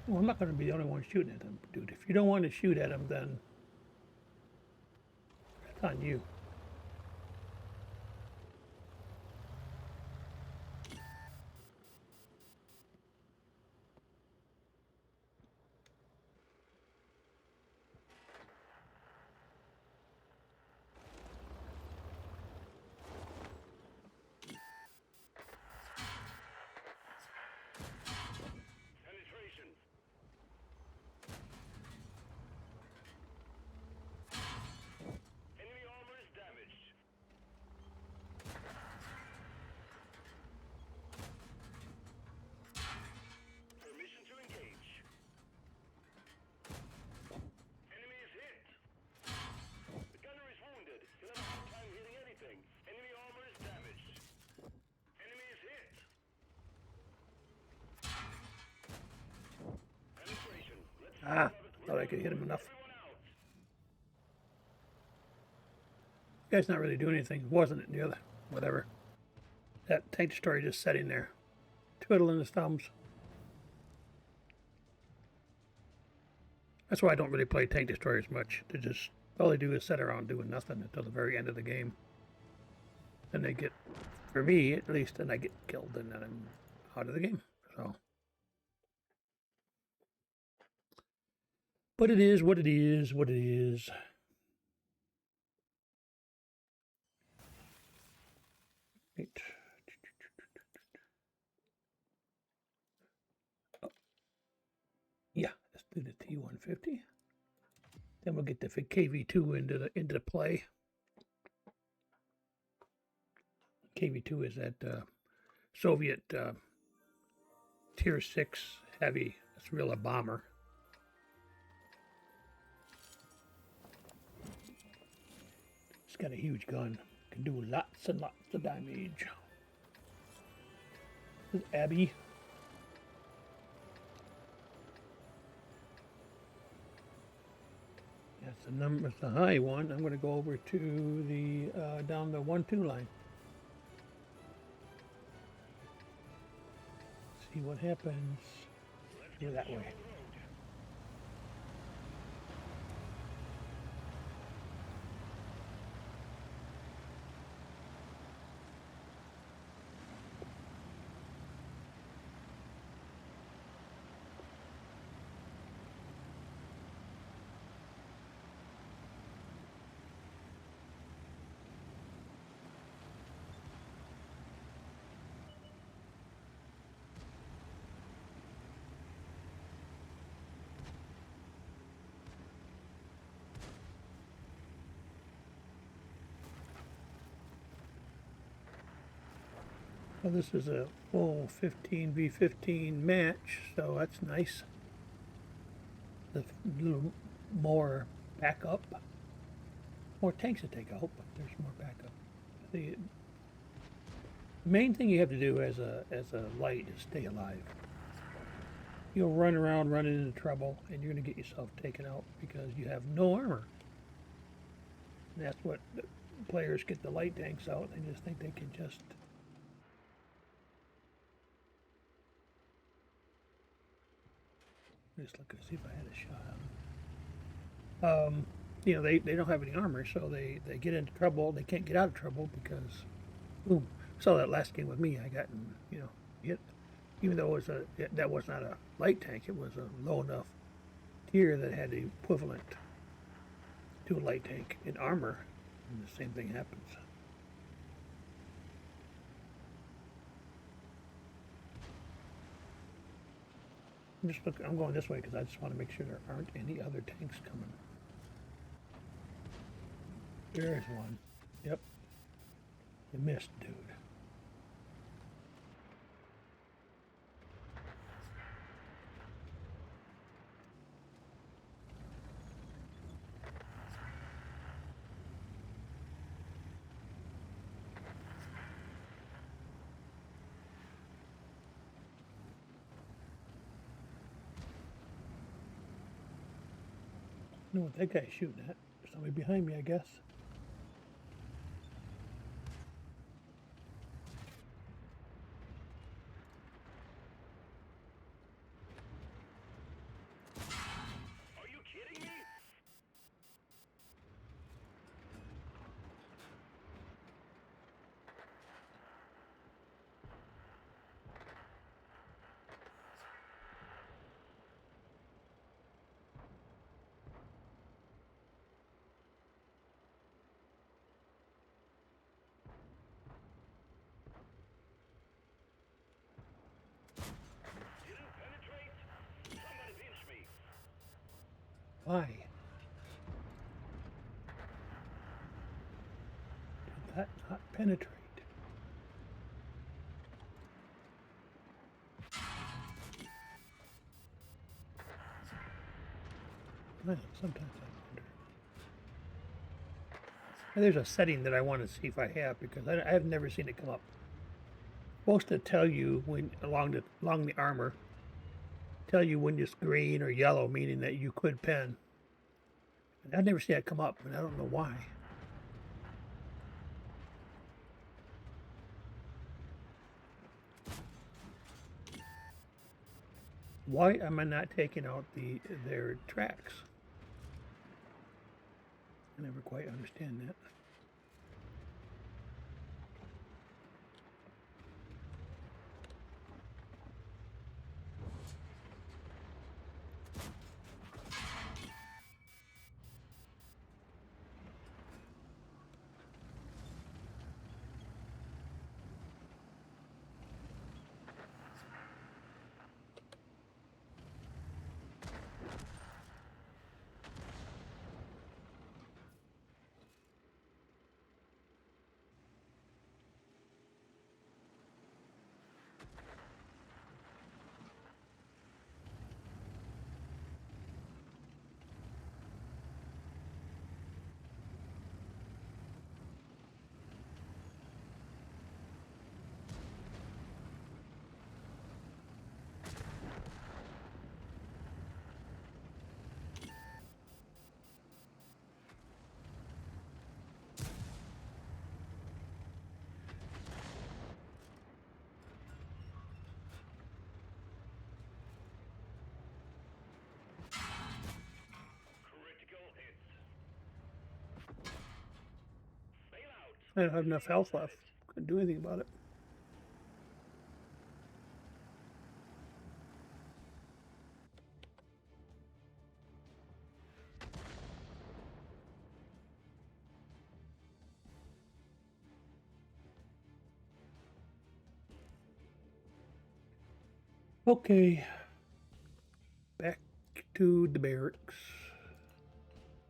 Well, I'm not going to be the only one shooting at them, dude. If you don't want to shoot at them, then it's on you. Ah, thought I could hit him enough. Guy's not really doing anything, wasn't it? The other, whatever. That tank destroyer just sitting there, twiddling his thumbs. That's why I don't really play tank destroyers much. They just all they do is sit around doing nothing until the very end of the game. Then they get, for me at least, then I get killed and then I'm out of the game. So, but it is what it is. What it is. Right. Oh, yeah, let's do the T150. Then we'll get the KV2 into the play. KV2 is that Soviet Tier 6 heavy. It's really a bomber. It's got a huge gun. Can do lots and lots of damage. This is Abby. That's the number. It's the high one. I'm going to go over to the down the 1-2 line. See what happens. Go that way. Well, this is a full 15v15 match, so that's nice. A little more backup. More tanks to take out, but there's more backup. The main thing you have to do as a light is stay alive. You'll run around, run into trouble, and you're going to get yourself taken out because you have no armor. And that's what players get the light tanks out. They just think they can just look and see if I had a shot. You know, they don't have any armor, so they get into trouble. They can't get out of trouble because, boom. So that last game with me, I got, you know, hit. Even though it was that was not a light tank, it was a low enough tier that had the equivalent to a light tank in armor, and the same thing happens. I'm going this way because I just want to make sure there aren't any other tanks coming. There's one. Yep. You missed, dude. I know what that guy's shooting at. Somebody behind me, I guess. Are you kidding me? Didn't penetrate? Somebody pinch me. Why? Did that not penetrate? I know, sometimes I wonder. And there's a setting that I want to see if I have because I have never seen it come up. It's supposed to tell you when along the armor, tell you when it's green or yellow, meaning that you could pen. And I've never seen that come up, and I don't know why. Why am I not taking out their tracks? I never quite understand that. Critical hits. Bail out. I don't have enough health left. Couldn't do anything about it. Okay. Back to the barracks.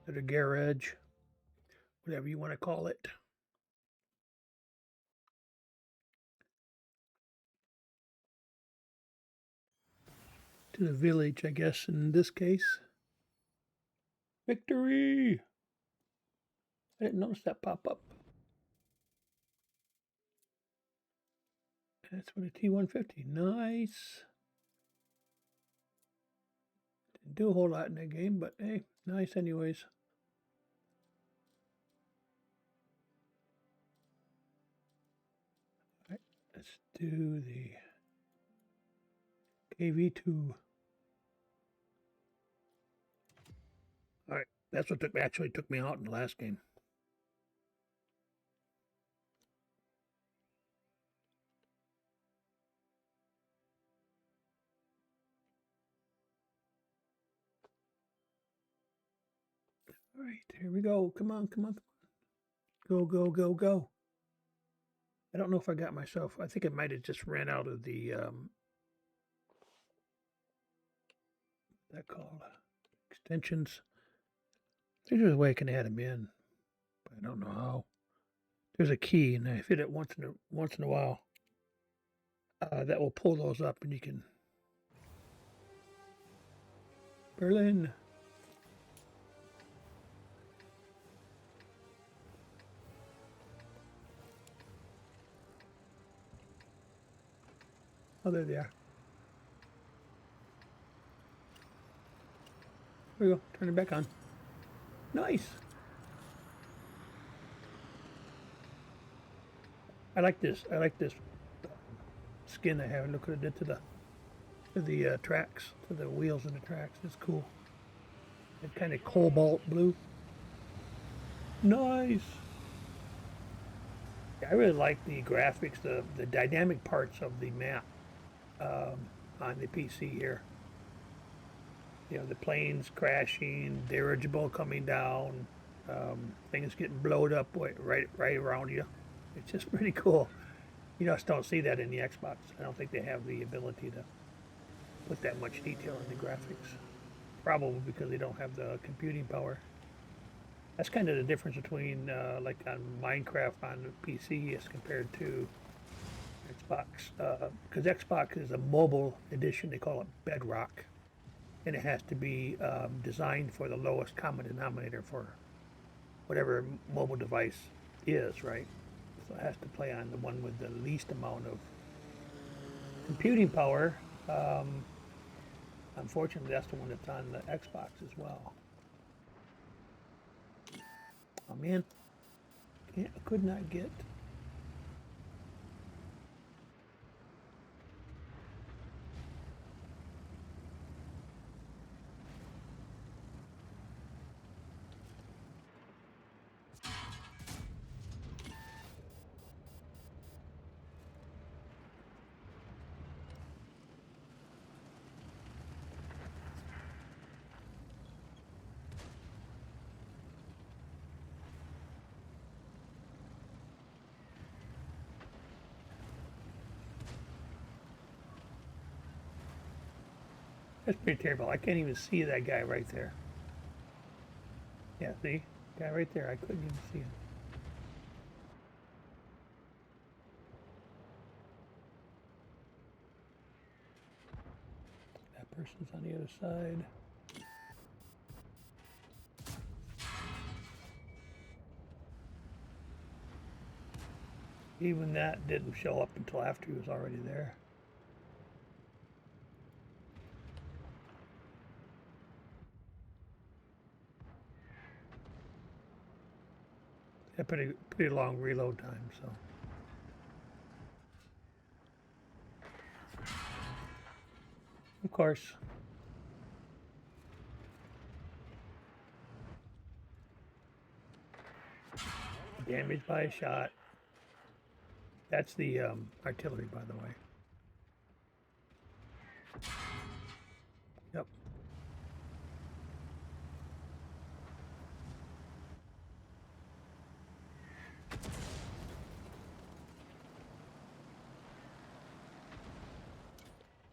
Or the garage. Whatever you want to call it. To the village, I guess, in this case. Victory! I didn't notice that pop up. That's for the T-150. Nice. Didn't do a whole lot in that game, but hey, nice anyways. All right, let's do the KV-2. All right, that's what actually took me out in the last game. All right, here we go. Come on, come on, come on. Go, go, go, go. I don't know if I got myself. I think I might have just ran out of the that called extensions. There's a way I can add them in, but I don't know how. There's a key, and I hit it once in a while. That will pull those up, and you can. Berlin. Oh, there they are. There we go. Turn it back on. Nice. I like this. I like this skin they have. Look what it did to the tracks, to the wheels and the tracks. It's cool. That kind of cobalt blue. Nice. I really like the graphics, the dynamic parts of the map on the PC here. You know, the planes crashing, dirigible coming down, things getting blowed up right around you. It's just pretty cool. You just don't see that in the Xbox. I don't think they have the ability to put that much detail in the graphics. Probably because they don't have the computing power. That's kind of the difference between like on Minecraft on the PC as compared to Xbox. Because Xbox is a mobile edition, they call it Bedrock. And it has to be designed for the lowest common denominator for whatever mobile device is, right? So it has to play on the one with the least amount of computing power. Unfortunately, that's the one that's on the Xbox as well. Oh man, could not get. That's pretty terrible. I can't even see that guy right there. Yeah, see? Guy right there. I couldn't even see him. That person's on the other side. Even that didn't show up until after he was already there. A pretty long reload time, so. Of course. Damaged by a shot. That's the artillery, by the way. Yep.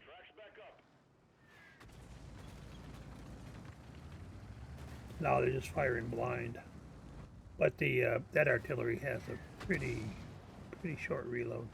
Tracks back up. Now they're just firing blind. But the that artillery has a pretty short reload.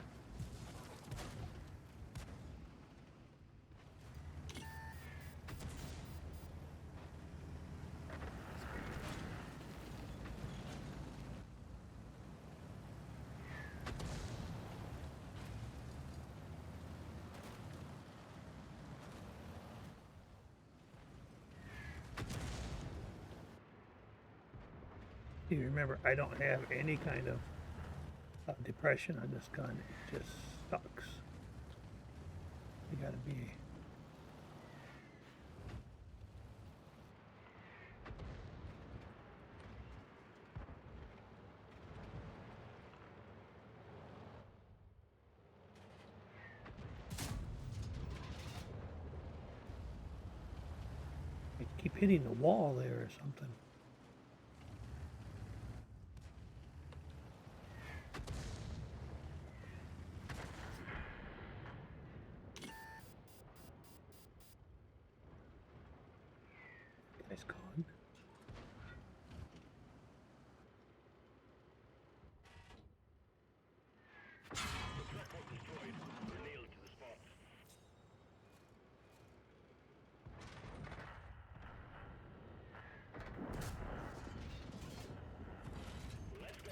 You remember, I don't have any kind of depression on this gun. It just sucks. You gotta be. I keep hitting the wall there or something. Nice con. The truck was destroyed. We're nailed to the spot. Let's go.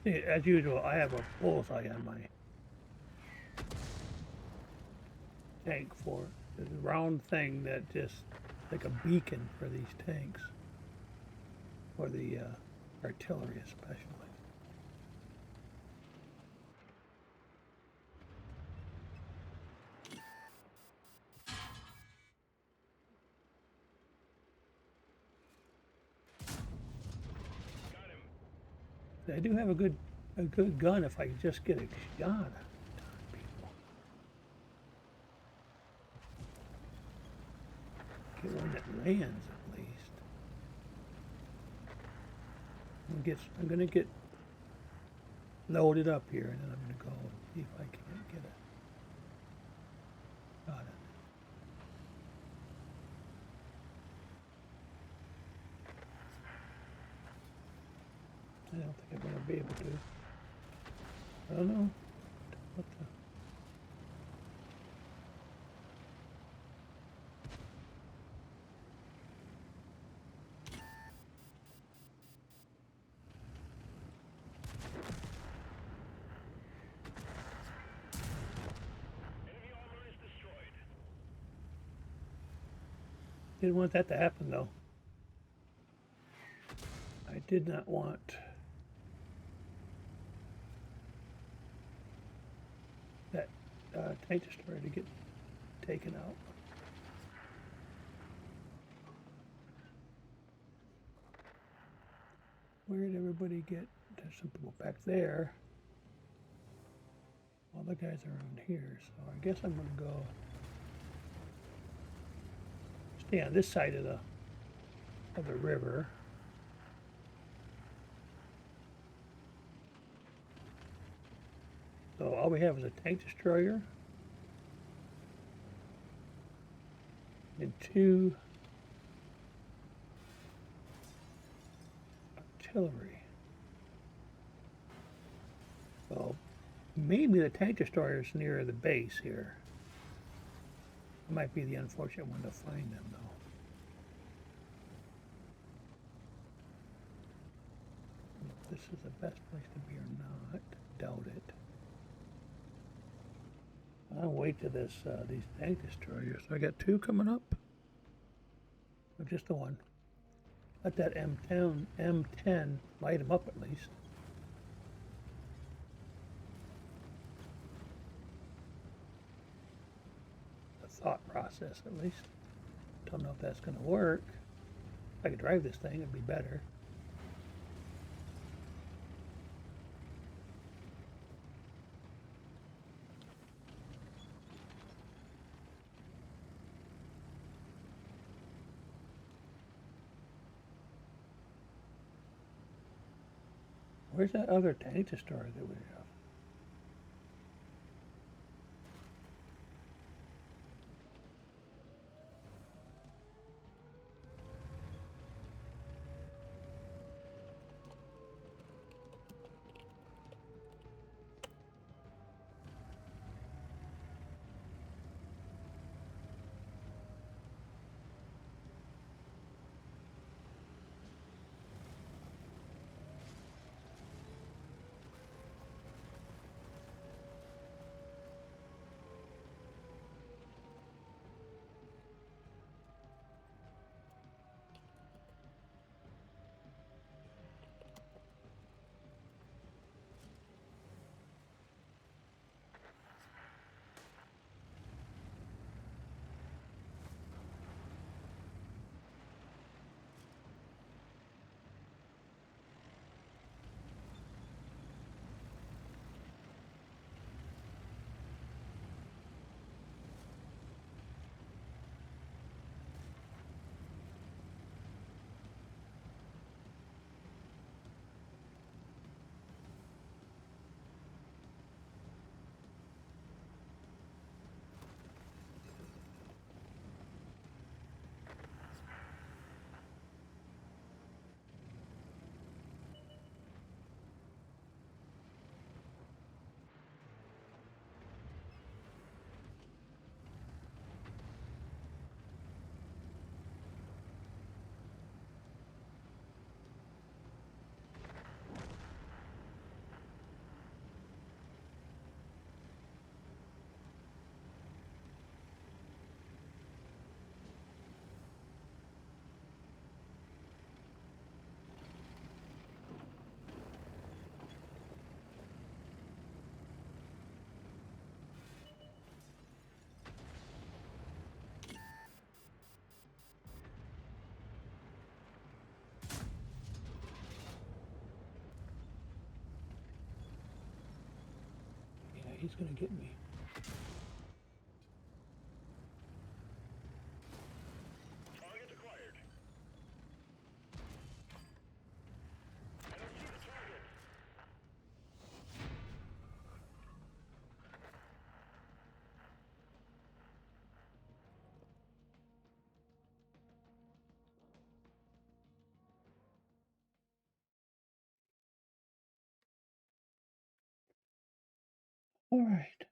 As usual, I have a bullseye on my tank for it. There's a round thing that just like a beacon for these tanks, for the artillery especially. Got him. I do have a good gun if I could just get a shot on people. Get one that lands at least. I'm gonna get loaded up here and then I'm gonna go and see if I can get it. Got it. I don't think I'm gonna be able to. I don't know. What the? Didn't want that to happen though. I did not want that tank destroyer to get taken out. Where did everybody get? There's some people back there. All the guys are around here, so I guess I'm gonna go stay on this side of the river. So all we have is a tank destroyer and 2 artillery. So maybe the tank destroyer is near the base here. It might be the unfortunate one to find them though. If this is the best place to be or not, doubt it. I'll wait till this these tank destroyers. I got 2 coming up. Or just the one. Let that M10 light them up at least. The thought process at least. Don't know if that's going to work. If I could drive this thing, it'd be better. Where's that other tank destroyer that we have? Yeah, he's gonna get me. Target acquired. I don't see the target. All right.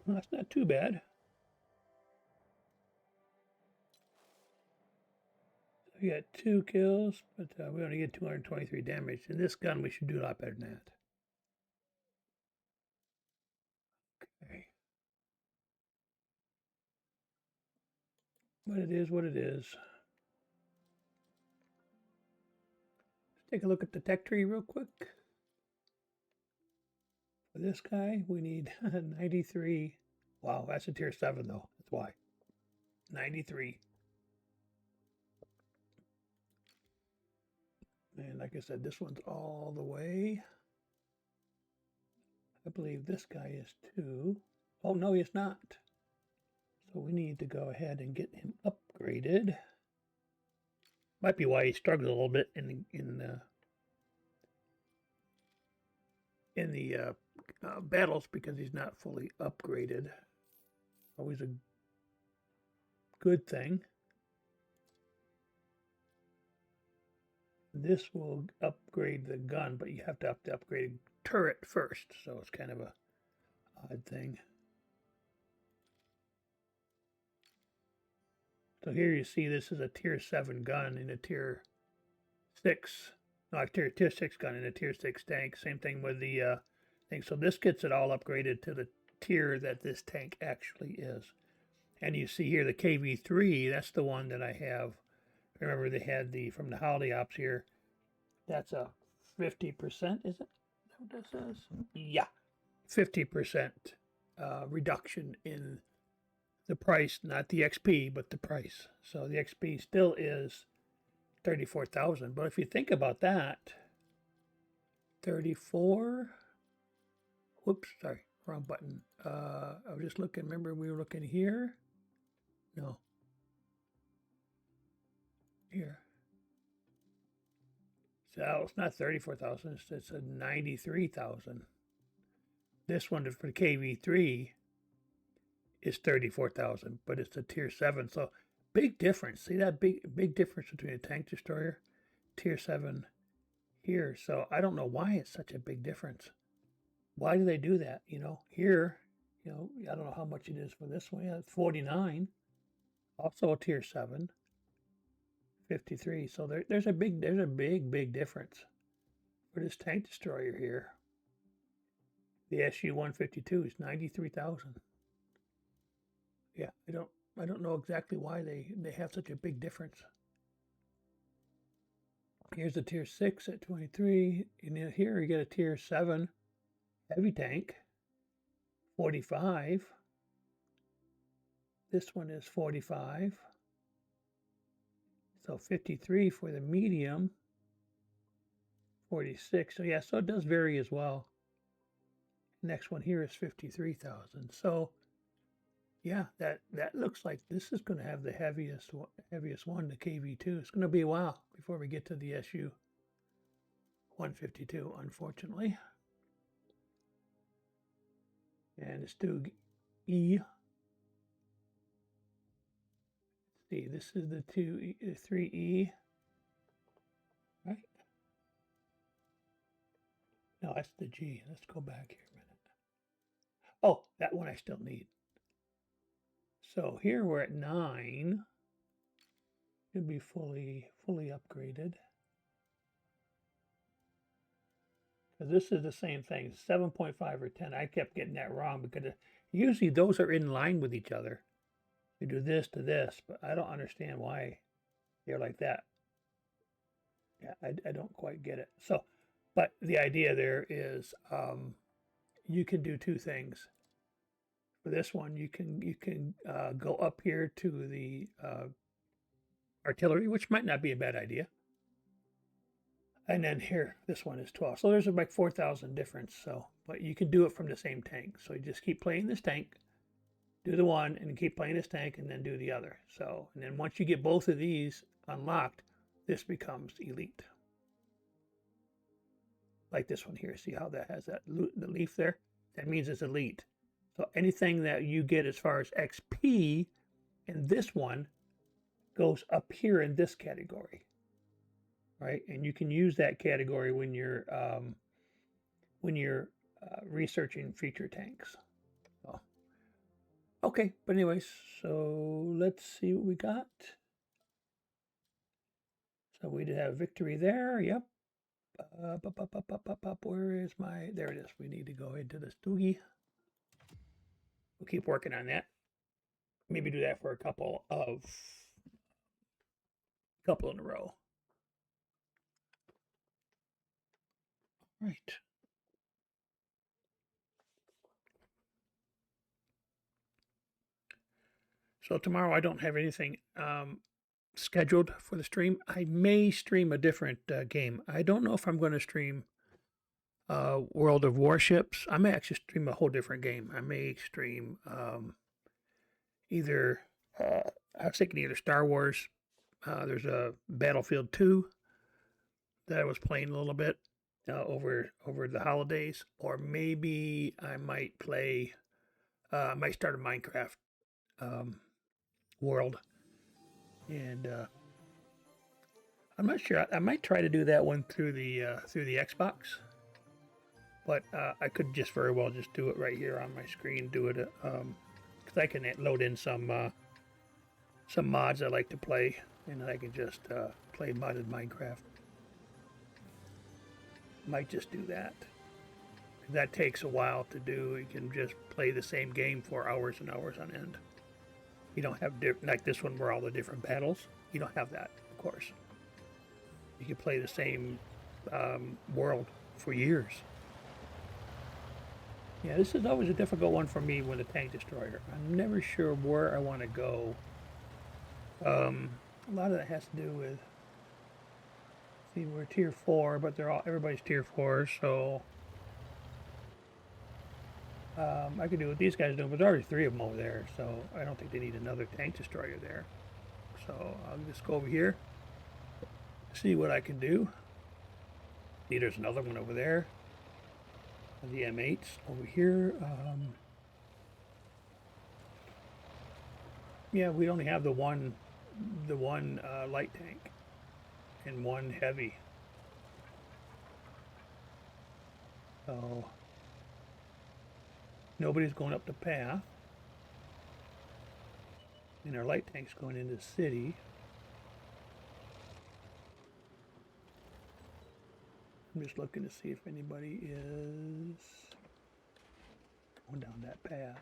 Well, that's not too bad. We got 2 kills, but we only get 223 damage. In this gun, we should do a lot better than that. But it is what it is. Let's take a look at the tech tree real quick. For this guy, we need 93. Wow, that's a tier 7 though. That's why. 93. And like I said, this one's all the way. I believe this guy is too. Oh, no, he's not. So we need to go ahead and get him upgraded. Might be why he struggles a little bit in the battles, because he's not fully upgraded. Always a good thing. This will upgrade the gun, but you have to upgrade turret first, so it's kind of a odd thing. So here you see this is a tier 7 gun in a tier 6, no, tier 6 gun in a tier 6 tank. Same thing with the thing. So this gets it all upgraded to the tier that this tank actually is. And you see here the KV3, that's the one that I have. Remember, they had the, from the holiday ops here, that's a 50%, is it? Is that what that says? Yeah, 50% reduction in the price, not the XP, but the price. So the XP still is 34,000. But if you think about that, 34, whoops, sorry, wrong button. I was just looking, remember we were looking here? No. Here. So it's not 34,000, it's a 93,000. This one for the KV3 is 34,000, but it's a tier 7. So big difference. See that big difference between a tank destroyer, tier 7 here. So I don't know why it's such a big difference. Why do they do that? You know, here, you know, I don't know how much it is for this one. Yeah, it's 49. Also a tier 7. 53. So there's a big difference for this tank destroyer here. The SU-152 is 93,000. Yeah, I don't know exactly why they have such a big difference. Here's a tier 6 at 23, and then here you get a tier 7 heavy tank, 45. This one is 45. So 53 for the medium, 46. So yeah, so it does vary as well. Next one here is 53,000. So yeah, that looks like this is going to have the heaviest one, the KV2. It's going to be a while before we get to the SU-152, unfortunately. And it's to E. Let's see, this is the 3E, right? No, that's the G. Let's go back here a minute. Oh, that one I still need. So here we're at 9. Should be fully upgraded. Because this is the same thing, 7.5 or 10. I kept getting that wrong because usually those are in line with each other. We do this to this, but I don't understand why they're like that. Yeah, I don't quite get it. So, but the idea there is you can do two things. For this one, you can go up here to the artillery, which might not be a bad idea. And then here, this one is 12. So there's like 4,000 difference. So, but you can do it from the same tank. So you just keep playing this tank, do the one, and keep playing this tank, and then do the other. So, and then once you get both of these unlocked, this becomes elite. Like this one here. See how that has the leaf there? That means it's elite. So anything that you get as far as XP in this one goes up here in this category. Right, and you can use that category when you're researching feature tanks. So, okay, but anyways, so let's see what we got. So we did have victory there. Yep. Where is my? There it is. We need to go into the Stoogie. We'll keep working on that. Maybe do that for a couple of Couple in a row. Right. So tomorrow I don't have anything scheduled for the stream. I may stream a different game. I don't know if I'm going to stream World of Warships. I may actually stream a whole different game. I may stream either, I was thinking either Star Wars. There's a Battlefield 2 that I was playing a little bit over the holidays, or maybe I might play. I might start a Minecraft world, and I'm not sure. I might try to do that one through the Xbox, but I could just very well just do it right here on my screen. Do it because I can load in some mods I like to play, and I can just play modded Minecraft. Might just do that. That takes a while to do. You can just play the same game for hours and hours on end. You don't have like this one where all the different battles. You don't have that, of course. You can play the same world for years. Yeah, this is always a difficult one for me with a tank destroyer. I'm never sure where I want to go. A lot of that has to do with. See, we're tier 4, but everybody's tier 4, so I could do what these guys do, but there's already 3 of them over there, so I don't think they need another tank destroyer there. So I'll just go over here, see what I can do. See, there's another one over there. The M8s over here. Yeah, we only have the one light tank and one heavy. So nobody's going up the path. And our light tank's going into the city. I'm just looking to see if anybody is going down that path.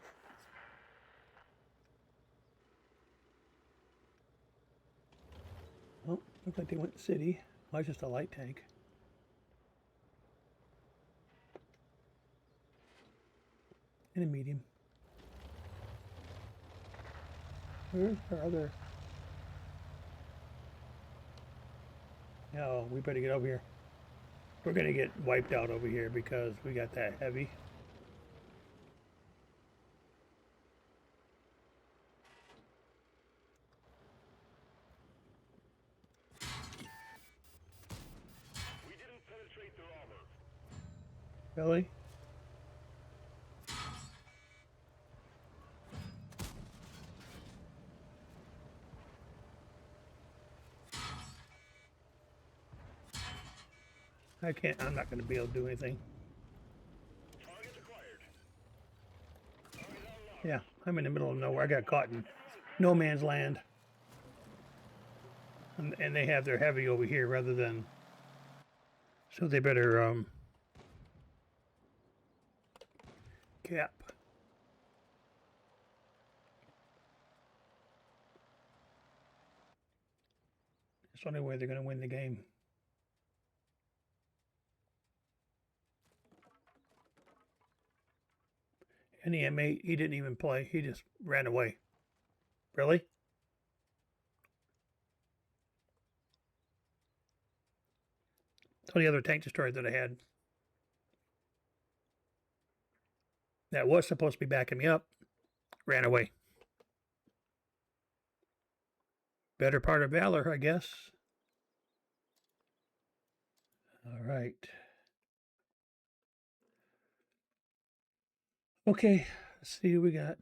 Oh, looks like they went to the city. Well, it's just a light tank. And a medium. Where's our other? Oh, we better get over here. We're gonna get wiped out over here because we got that heavy. We didn't penetrate their armor. Really? I can't. I'm not gonna be able to do anything. Target acquired. Target unlocked. Yeah, I'm in the middle of nowhere. I got caught in no man's land. And they have their heavy over here rather than. So they better cap. It's the only way they're going to win the game. And the M8, he didn't even play. He just ran away. Really? So the other tank destroyer that I had that was supposed to be backing me up ran away. Better part of valor, I guess. All right. Okay, let's see what we got.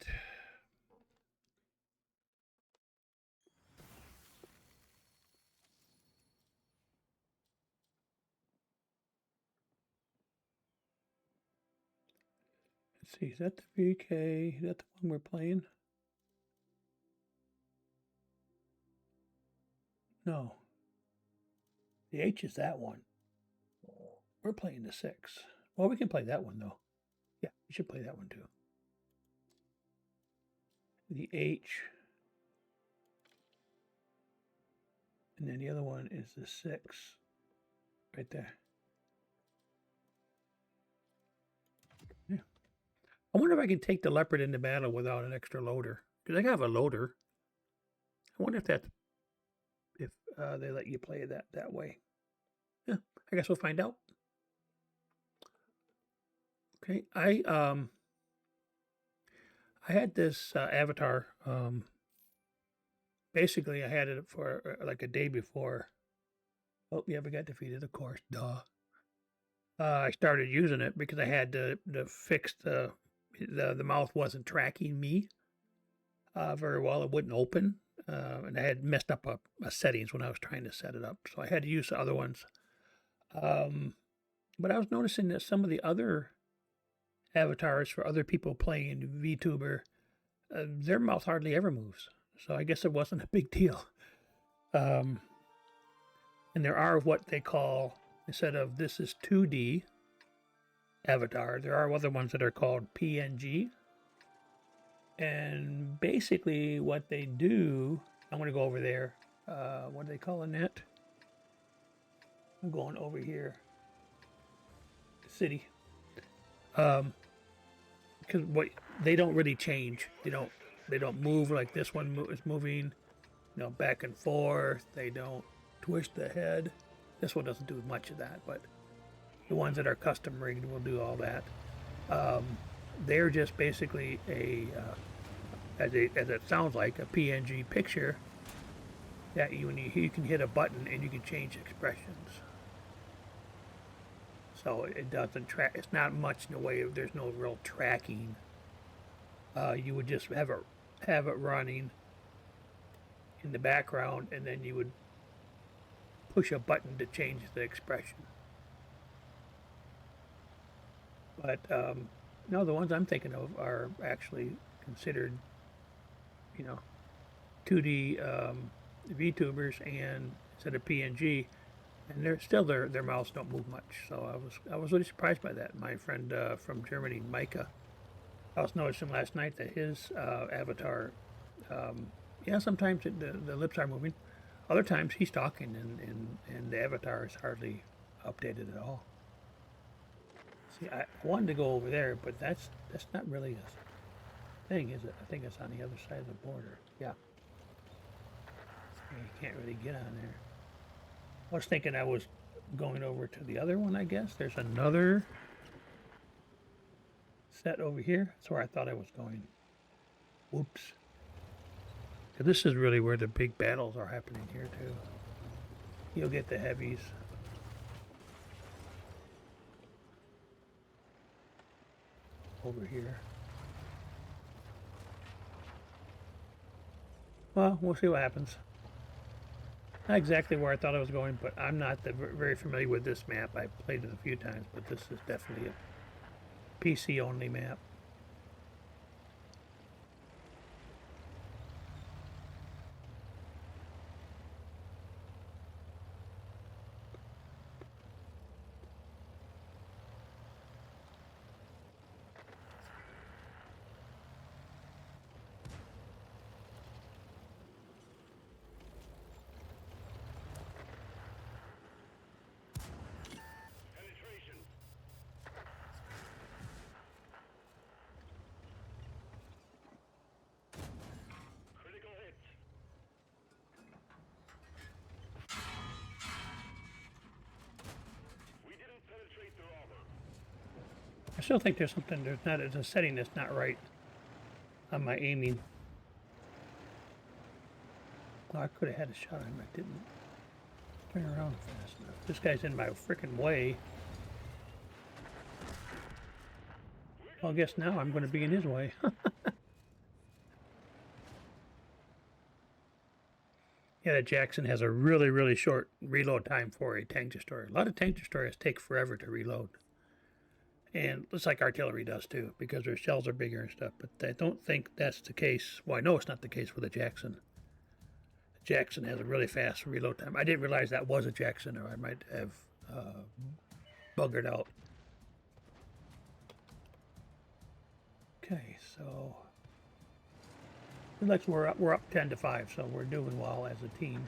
Let's see, is that the VK? Is that the one we're playing? No. The H is that one. We're playing the 6. Well, we can play that one, though. Yeah, we should play that one, too. The H. And then the other one is the 6. Right there. Yeah. I wonder if I can take the Leopard into battle without an extra loader. Because I have a loader. I wonder if they let you play that way. Yeah, I guess we'll find out. Okay, I had this avatar. Basically, I had it for like a day before. Oh, yeah, we got defeated, of course. Duh. I started using it because I had to fix the mouth wasn't tracking me very well. It wouldn't open, and I had messed up a settings when I was trying to set it up. So I had to use the other ones. But I was noticing that some of the other avatars for other people playing VTuber, their mouth hardly ever moves. So I guess it wasn't a big deal. And there are what they call, instead of this is 2D avatar, there are other ones that are called PNG. And basically what they do, I'm going to go over there. What do they call that? I'm going over here. City. Because what they don't really change. They don't move like this one is moving, back and forth. They don't twist the head. This one doesn't do much of that, but the ones that are custom rigged will do all that. They're just basically as it sounds like, a PNG picture that you can hit a button and you can change expressions. So it doesn't track. It's not much in the way of, there's no real tracking. You would just have it running in the background, and then you would push a button to change the expression. But no, the ones I'm thinking of are actually considered, 2D VTubers, and instead of PNG, and they're still their mouths don't move much. So I was really surprised by that. My friend from Germany, Micah, I was noticing last night that his avatar, yeah, sometimes the lips are moving. Other times he's talking, and the avatar is hardly updated at all. See, I wanted to go over there, but that's not really a thing, is it? I think it's on the other side of the border. Yeah. You can't really get on there. I was thinking I was going over to the other one, I guess. There's another set over here. That's where I thought I was going. Whoops. This is really where the big battles are happening here, too. You'll get the heavies. Over here. Well, we'll see what happens. Not exactly where I thought I was going, but I'm not very familiar with this map. I've played it a few times, but this is definitely a PC-only map. I still think there's something, there's a setting that's not right on my aiming. Oh, I could have had a shot on him, I didn't turn around fast enough. This guy's in my freaking way. Well, I guess now I'm going to be in his way. Yeah, that Jackson has a really, really short reload time for a tank destroyer. A lot of tank destroyers take forever to reload. And it's like artillery does too, because their shells are bigger and stuff. But I don't think that's the case. Well, I know it's not the case with the Jackson. The Jackson has a really fast reload time. I didn't realize that was a Jackson, or I might have buggered out. Okay, so it looks we're up 10-5, so we're doing well as a team.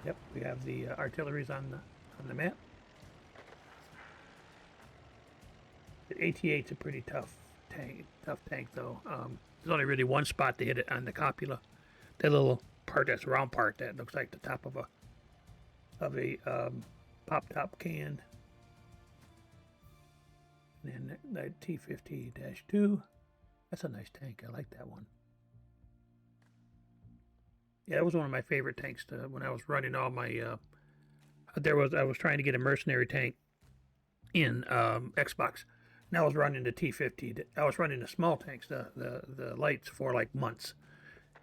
Yep, we have the artilleries on the map. The AT-8's a pretty tough tank though. There's only really one spot to hit it on the copula. That little part, that's round part, that looks like the top of a pop top can. And then that T-50-2. That's a nice tank. I like that one. Yeah, that was one of my favorite tanks when I was running all my. I was trying to get a mercenary tank in Xbox. And I was running the T-50. I was running the small tanks, the lights, for like months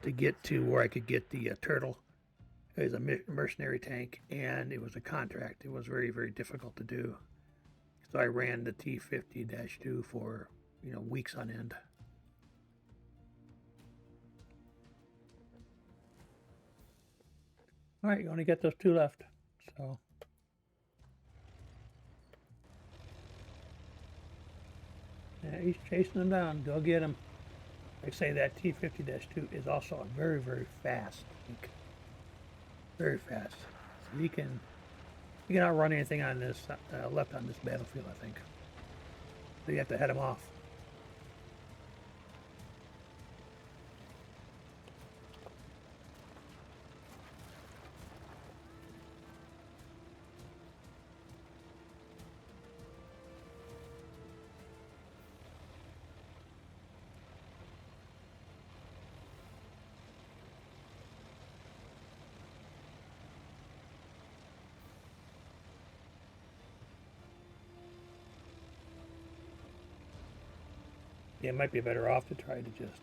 to get to where I could get the turtle. It was a mercenary tank, and it was a contract. It was very, very difficult to do. So I ran the T-50-2 for weeks on end. All right, you only got those 2 left, so. Yeah, he's chasing them down. Go get him. Like I say, that T-50-2 is also a very, very fast tank. Very fast. So you can outrun anything on this left on this battlefield, I think. So you have to head him off. Yeah, it might be better off to try to just.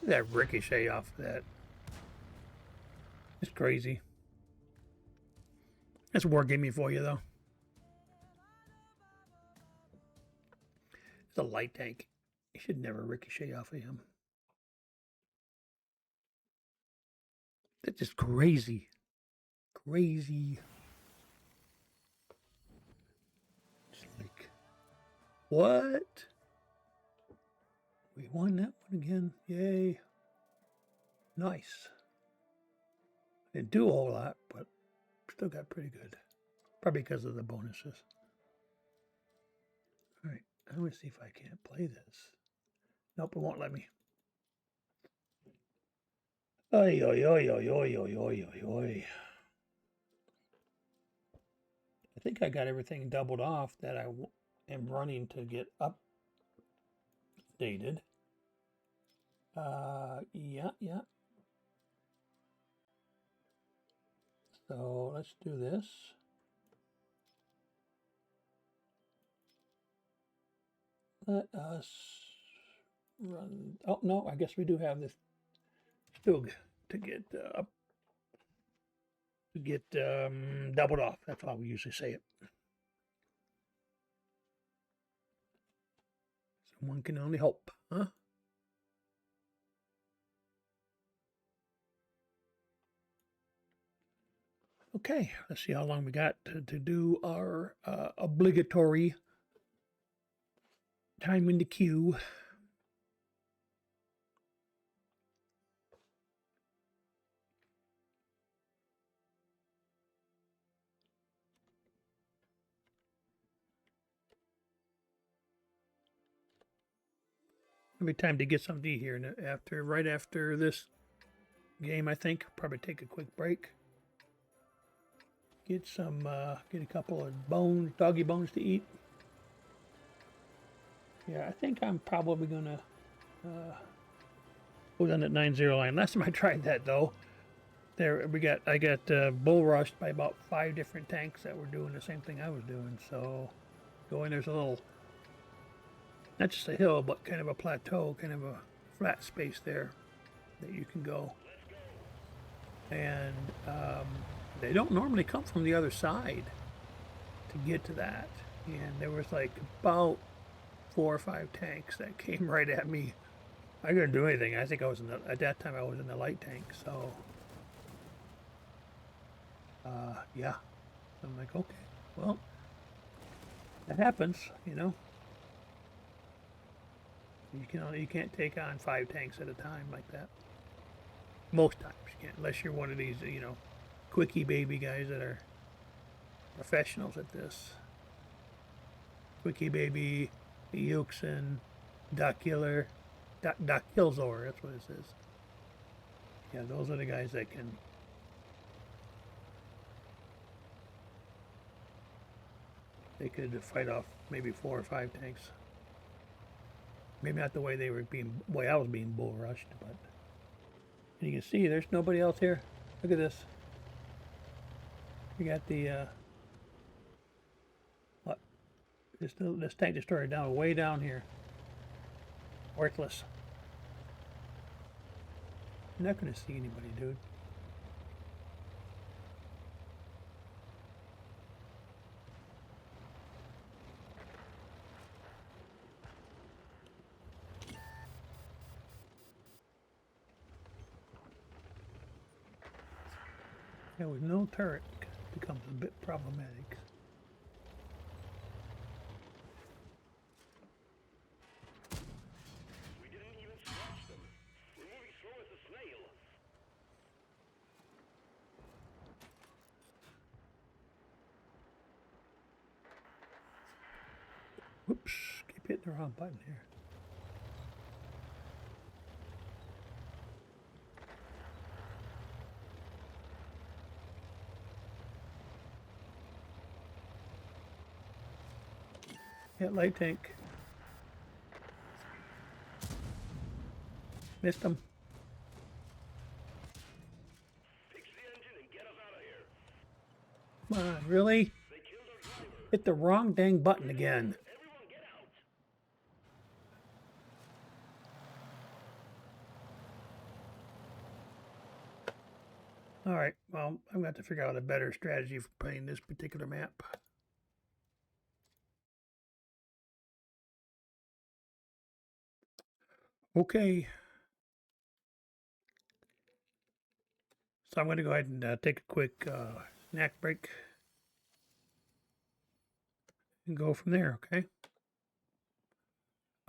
That ricochet off that. It's crazy. That's wargaming for you, though. It's a light tank. You should never ricochet off of him. That's just crazy. Crazy. It's like, what? We won that one again. Yay. Nice. Didn't do a whole lot, but still got pretty good. Probably because of the bonuses. All right. I'm going to see if I can't play this. Nope, it won't let me. Oi, oi, oi, oi, oi, oi, oi, oi, oi. I think I got everything doubled off that I am running to get updated. Yeah. So let's do this. Let us run. Oh, no, I guess we do have this still to get up. To get doubled off. That's how we usually say it. Someone can only hope, huh? Okay, let's see how long we got to do our obligatory time in the queue. It'll be time to get some D here right after this game, I think. Probably take a quick break. Get a couple of doggy bones to eat. Yeah, I think I'm probably gonna go down that 9-0 line. Last time I tried that though, I got bull rushed by about 5 different tanks that were doing the same thing I was doing. So Go in, there's a little, not just a hill, but kind of a plateau, kind of a flat space there that you can go. And they don't normally come from the other side to get to that. And there was like about 4 or 5 tanks that came right at me. I couldn't do anything. I think I was in the, at that time I was in the light tank. So, yeah. I'm like, okay, well, that happens, you know. You can't take on 5 tanks at a time like that. Most times you can't, unless you're one of these, you know, quickie baby guys that are professionals at this. Quickie baby, Euxin, Doc Killer, Doc Killzor, that's what it says. Yeah, those are the guys that can. They could fight off maybe 4 or 5 tanks. Maybe not the way they were being, way I was being bull rushed, but. And you can see there's nobody else here. Look at this. You got the, what? This tank destroyer down, way down here. Worthless. I'm not going to see anybody, dude. Yeah, with no turret, it becomes a bit problematic. We didn't even scratch them. We're moving slow as a snail. Whoops, keep hitting the wrong button here. Yeah, light tank. Missed him. Fix the engine and get us out of here. Come on, really? They killed our driver. Hit the wrong dang button again. Everyone get out. Alright, well, I'm going to have to figure out a better strategy for playing this particular map. Okay. So I'm going to go ahead and take a quick snack break and go from there, okay?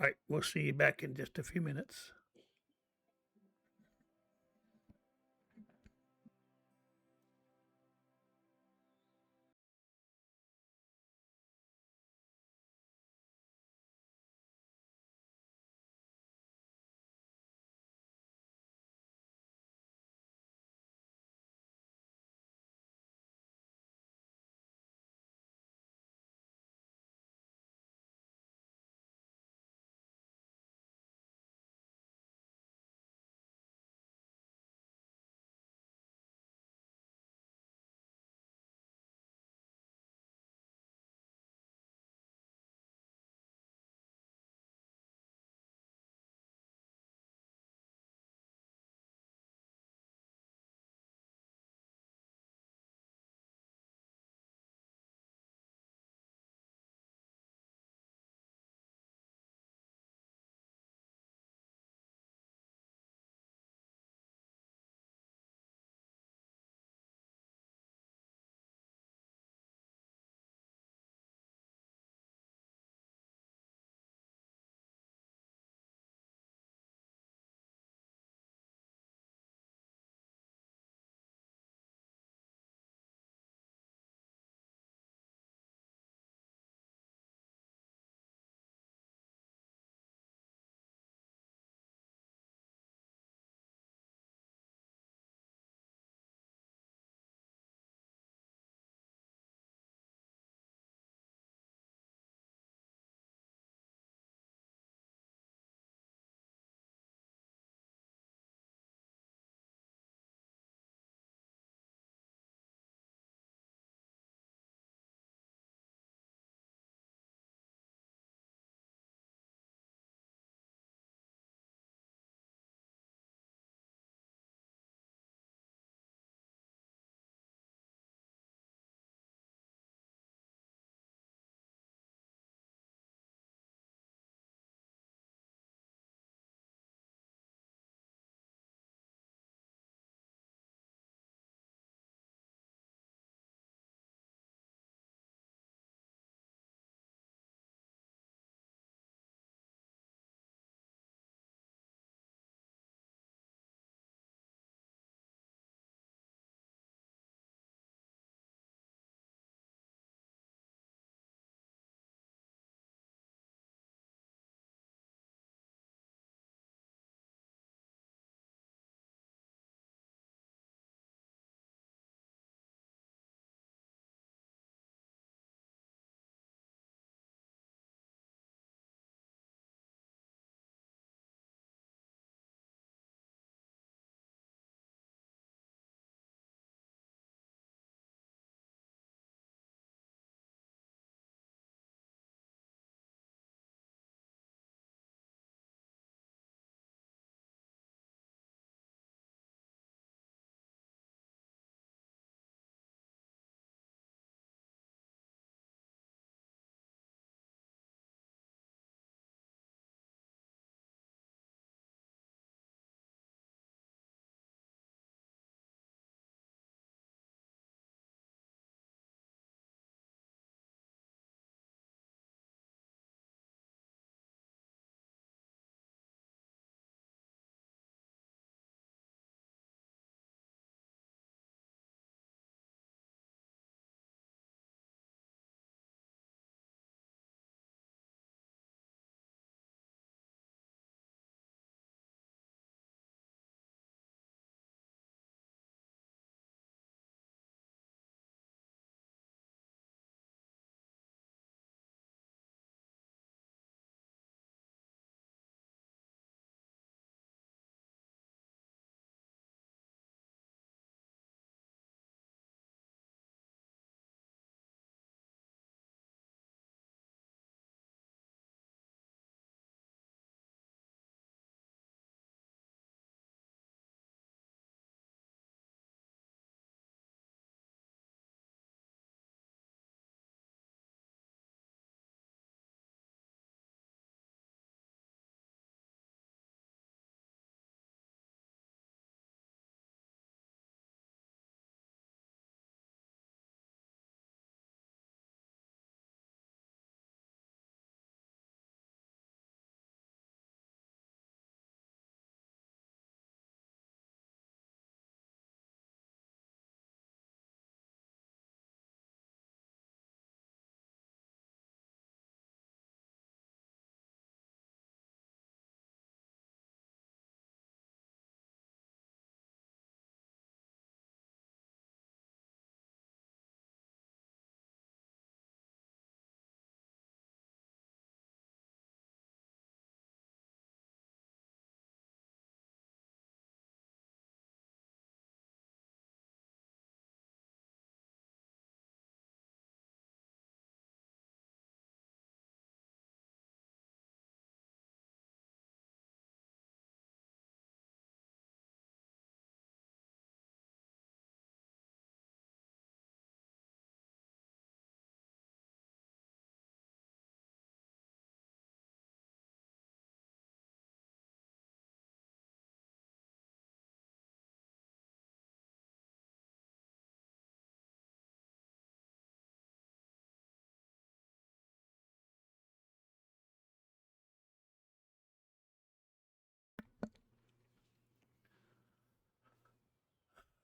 Alright, we'll see you back in just a few minutes.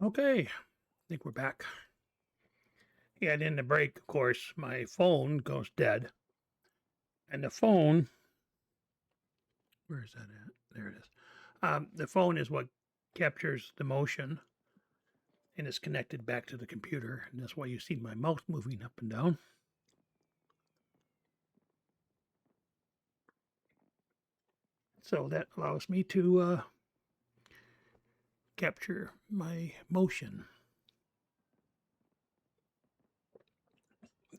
Okay, I think we're back. Yeah, and in the break, of course, my phone goes dead. And the phone, where is that at? There it is. The phone is what captures the motion and is connected back to the computer. And that's why you see my mouse moving up and down. So that allows me to capture my motion.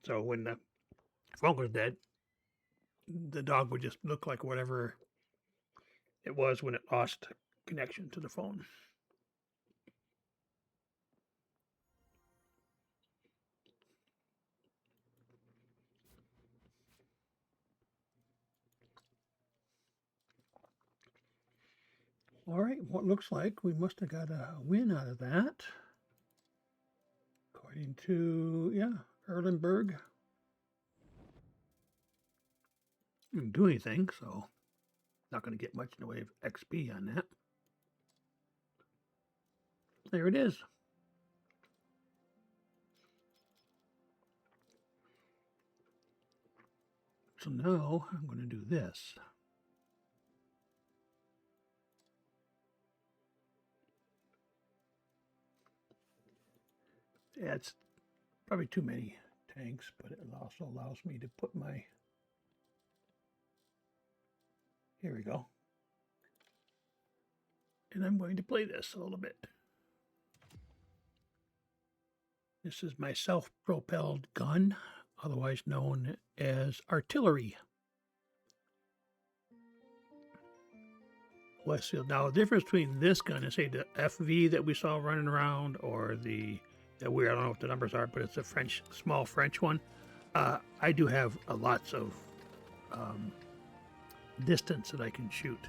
So when the phone goes dead, the dog would just look like whatever it was when it lost connection to the phone. All right, what looks like we must have got a win out of that. According to, yeah, Erlenberg. Didn't do anything, so not going to get much in the way of XP on that. There it is. So now I'm going to do this. Yeah, it's probably too many tanks, but it also allows me to put my, here we go. And I'm going to play this a little bit. This is my self-propelled gun, otherwise known as artillery. Westfield. Now, the difference between this gun and, say, the FV that we saw running around, or the that I don't know what the numbers are, but it's a small French one. I do have lots of distance that I can shoot.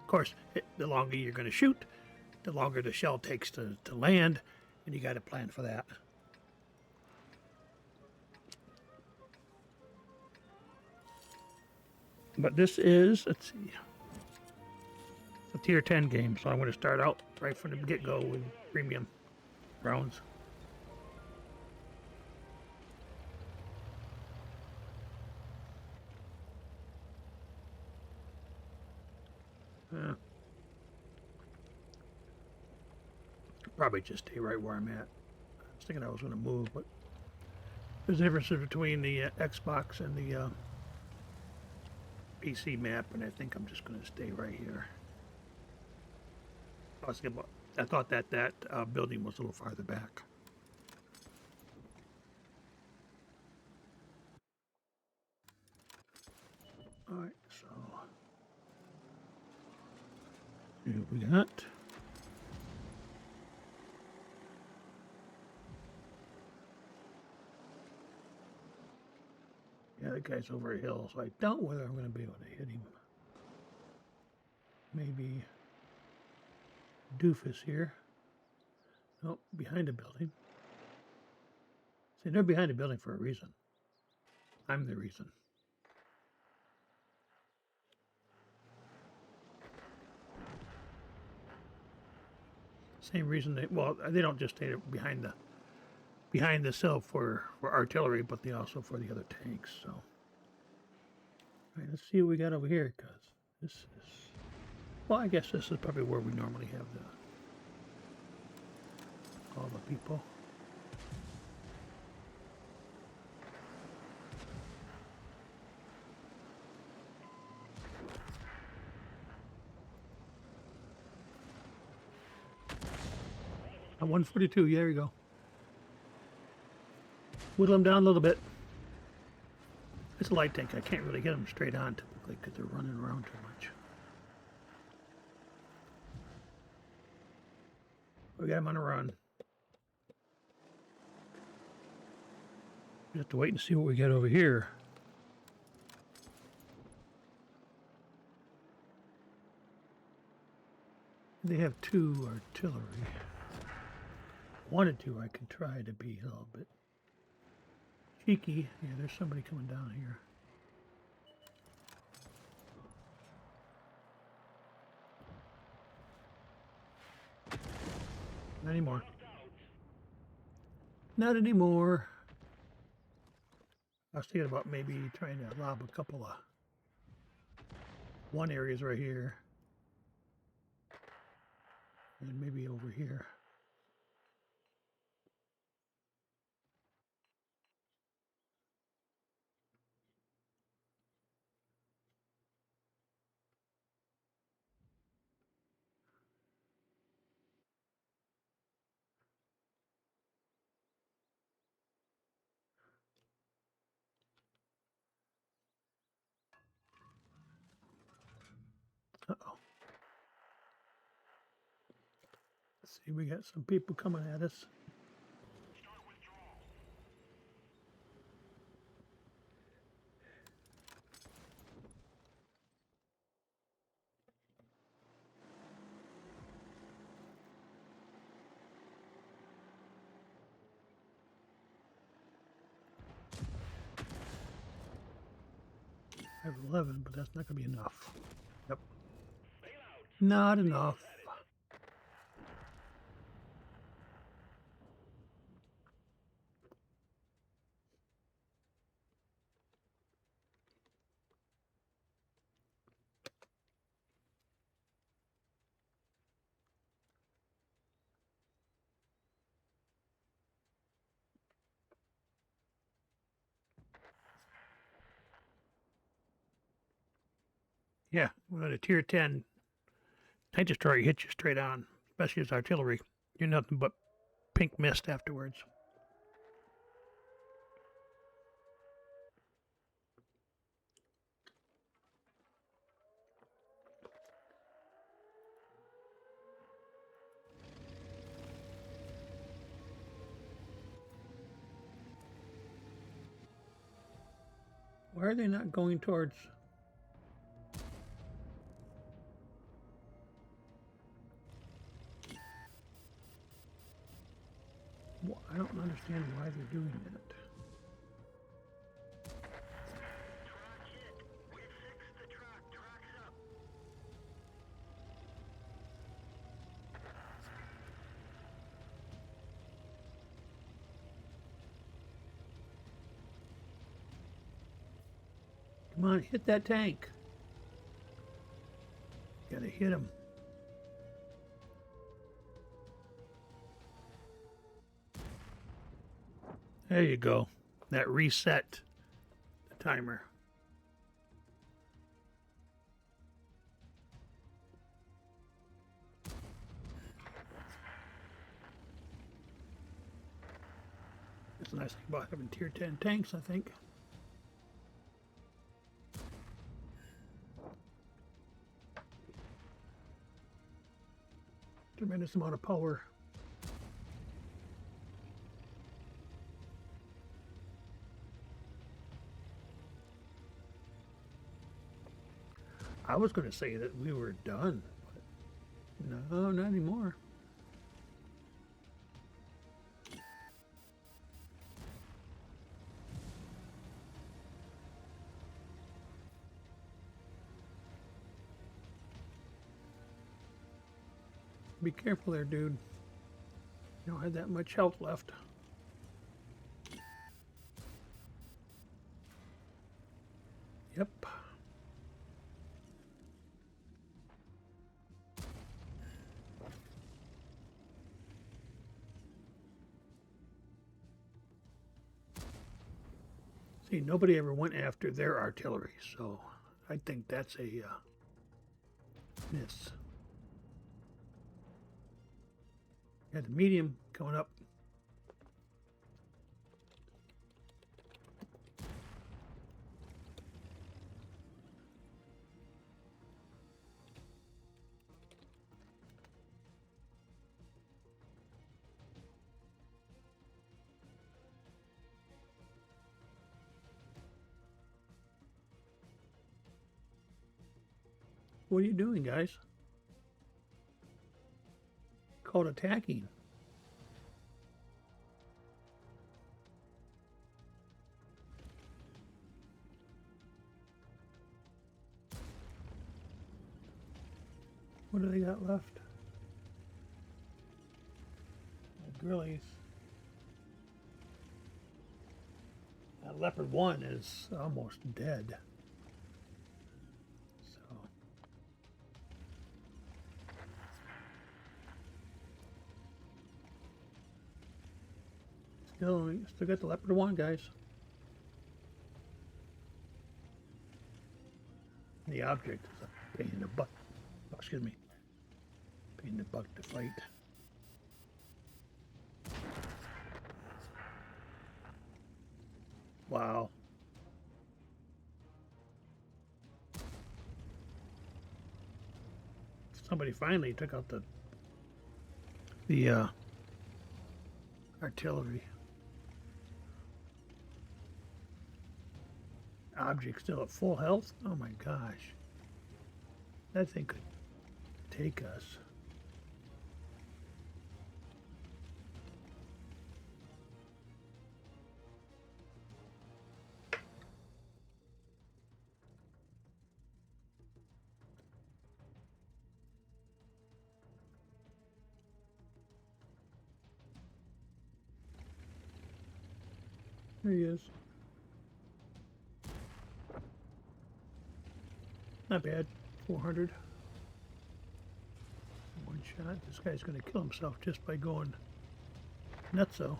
Of course, the longer you're going to shoot, the longer the shell takes to land, and you got to plan for that. But this is, let's see, a tier 10 game, so I'm going to start out right from the get-go with premium rounds. Probably just stay right where I'm at. I was thinking I was going to move, but there's differences between the Xbox and the PC map, and I think I'm just going to stay right here. I thought that building was a little farther back. All right, so here we got. Yeah, the guy's over a hill, so I doubt whether I'm going to be able to hit him. Maybe doofus here. Nope, behind a building. See, they're behind a building for a reason. I'm the reason. Same reason they don't just stay behind the sill for artillery, but they also for the other tanks. So, all right, let's see what we got over here, because this is, well, I guess this is probably where we normally have all the people. At 142, there you go. Whittle them down a little bit. It's a light tank. I can't really get them straight on typically because they're running around too much. We got them on a run. We have to wait and see what we get over here. They have 2 artillery. Wanted to, I could try to be a little bit cheeky. Yeah, there's somebody coming down here. Not anymore. Not anymore. I was thinking about maybe trying to lob a couple of one areas right here. And maybe over here. Uh-oh. Let's see, we got some people coming at us. I have 11, but that's not going to be enough. Yep. Not enough. Yeah, when a tier 10 tank destroyer hits you straight on, especially as artillery, you're nothing but pink mist afterwards. Why are they not going towards... I don't understand why they're doing that. Come on, hit that tank. Gotta hit him. There you go. That reset the timer. That's the nice thing about having tier 10 tanks, I think. Tremendous amount of power. I was going to say that we were done, but no, not anymore. Be careful there, dude. You don't have that much health left. Yep. See, nobody ever went after their artillery, so I think that's a miss. Got the medium coming up. What are you doing, guys? Called attacking. What do they got left? The Grillies. Leopard 1 is almost dead. So still got the Leopard 1, guys. The object is a pain in the butt. Oh, excuse me. Pain in the butt to fight. Wow. Somebody finally took out the artillery. Object still at full health? Oh my gosh. That thing could take us. There he is. Not bad. 400. One shot. This guy's going to kill himself just by going nutso.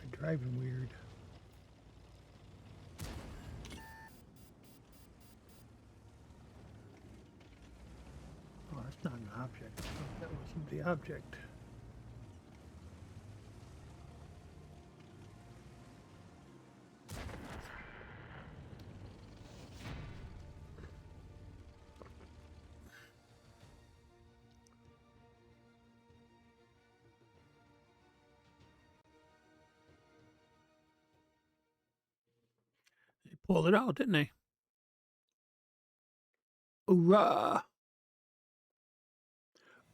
I'm driving weird. Oh, that's not an object. Oh, that wasn't the object. They pulled it out, didn't they? Hoorah!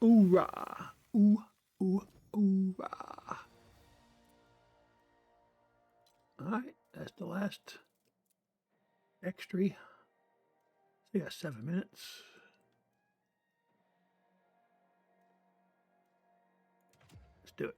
Hoorah! Ooh, ooh, hoorah! Alright, that's the last extra. So we got 7 minutes. Let's do it.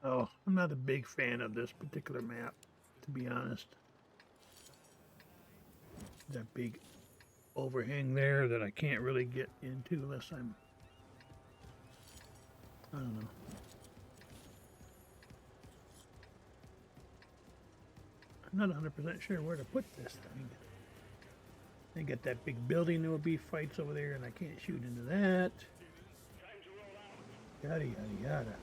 Oh, I'm not a big fan of this particular map, to be honest. That big overhang there that I can't really get into unless I don't know. I'm not 100% sure where to put this thing. They got that big building that will be fights over there, and I can't shoot into that. Yada, yada, yada.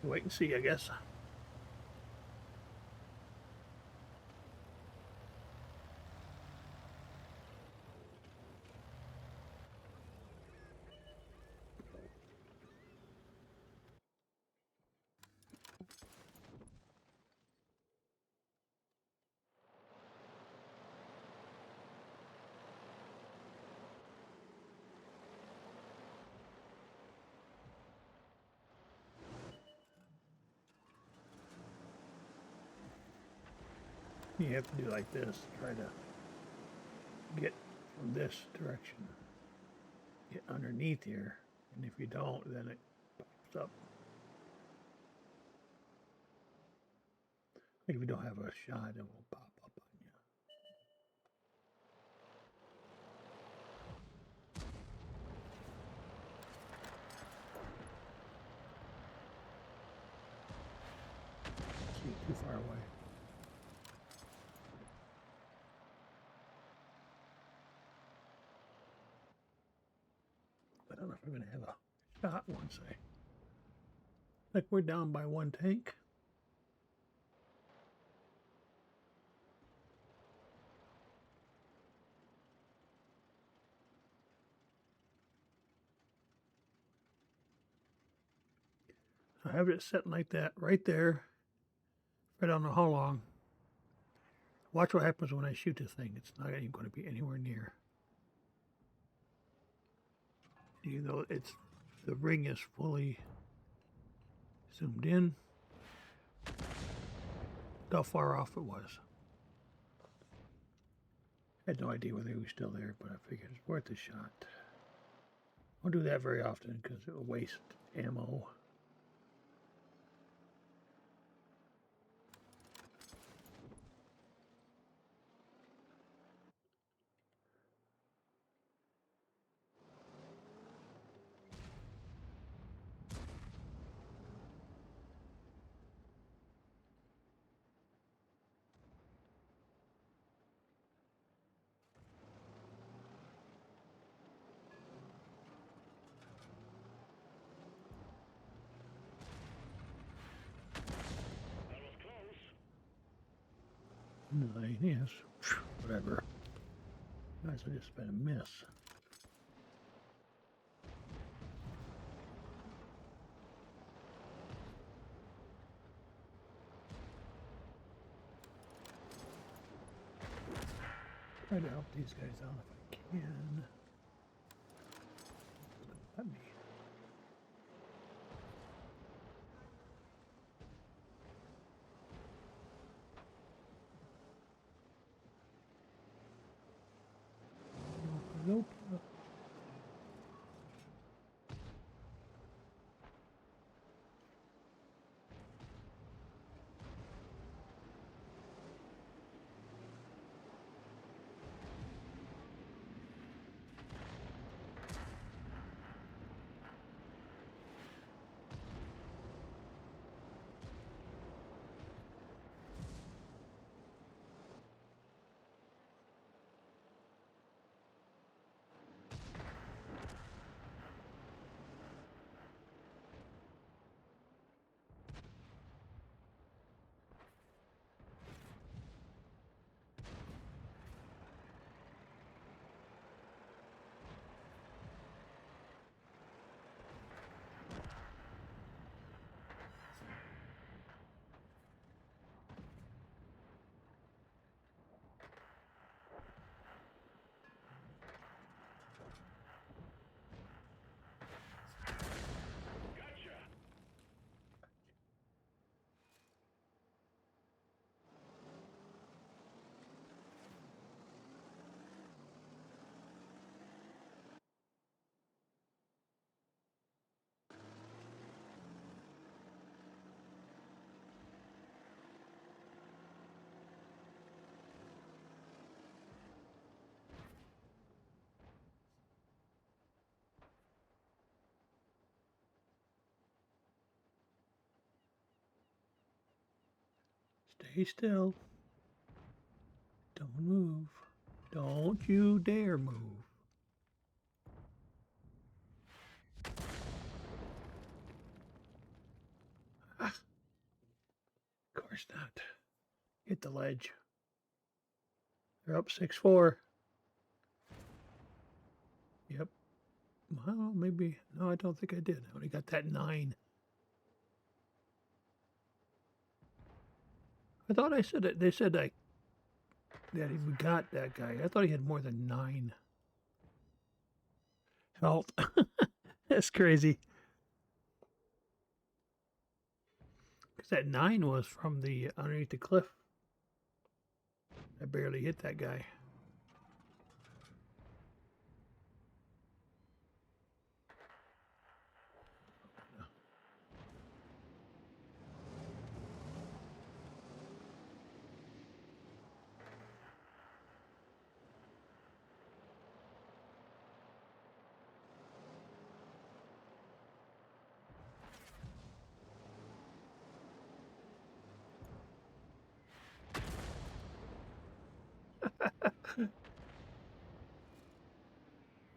Wait and see, I guess. You have to do like this, try to get from this direction, get underneath here, and if you don't, then it pops up. Like if you don't have a shot, it will pop up on you. See, too far away. if I'm going to have a shot once I think we're down by one tank. I have it sitting like that right there. I don't know how long. Watch what happens when I shoot this thing. It's not even going to be anywhere near. Even though the ring is fully zoomed in. Look how far off it was. I had no idea whether he was still there, but I figured it's worth a shot. I don't do that very often because it will waste ammo. That was close. Nine, yes. Whatever. Might as well just been a miss. Try to help these guys out if I can. Let me. Nope. Gotcha. Stay still. Don't move. Don't you dare move. Ah, of course not. Hit the ledge. They're up 6-4. Yep. Well, maybe. No, I don't think I did. I only got that 9. I thought I said it. They said that he got that guy. I thought he had more than 9 health. That's crazy. Because that 9 was from the underneath the cliff. I barely hit that guy.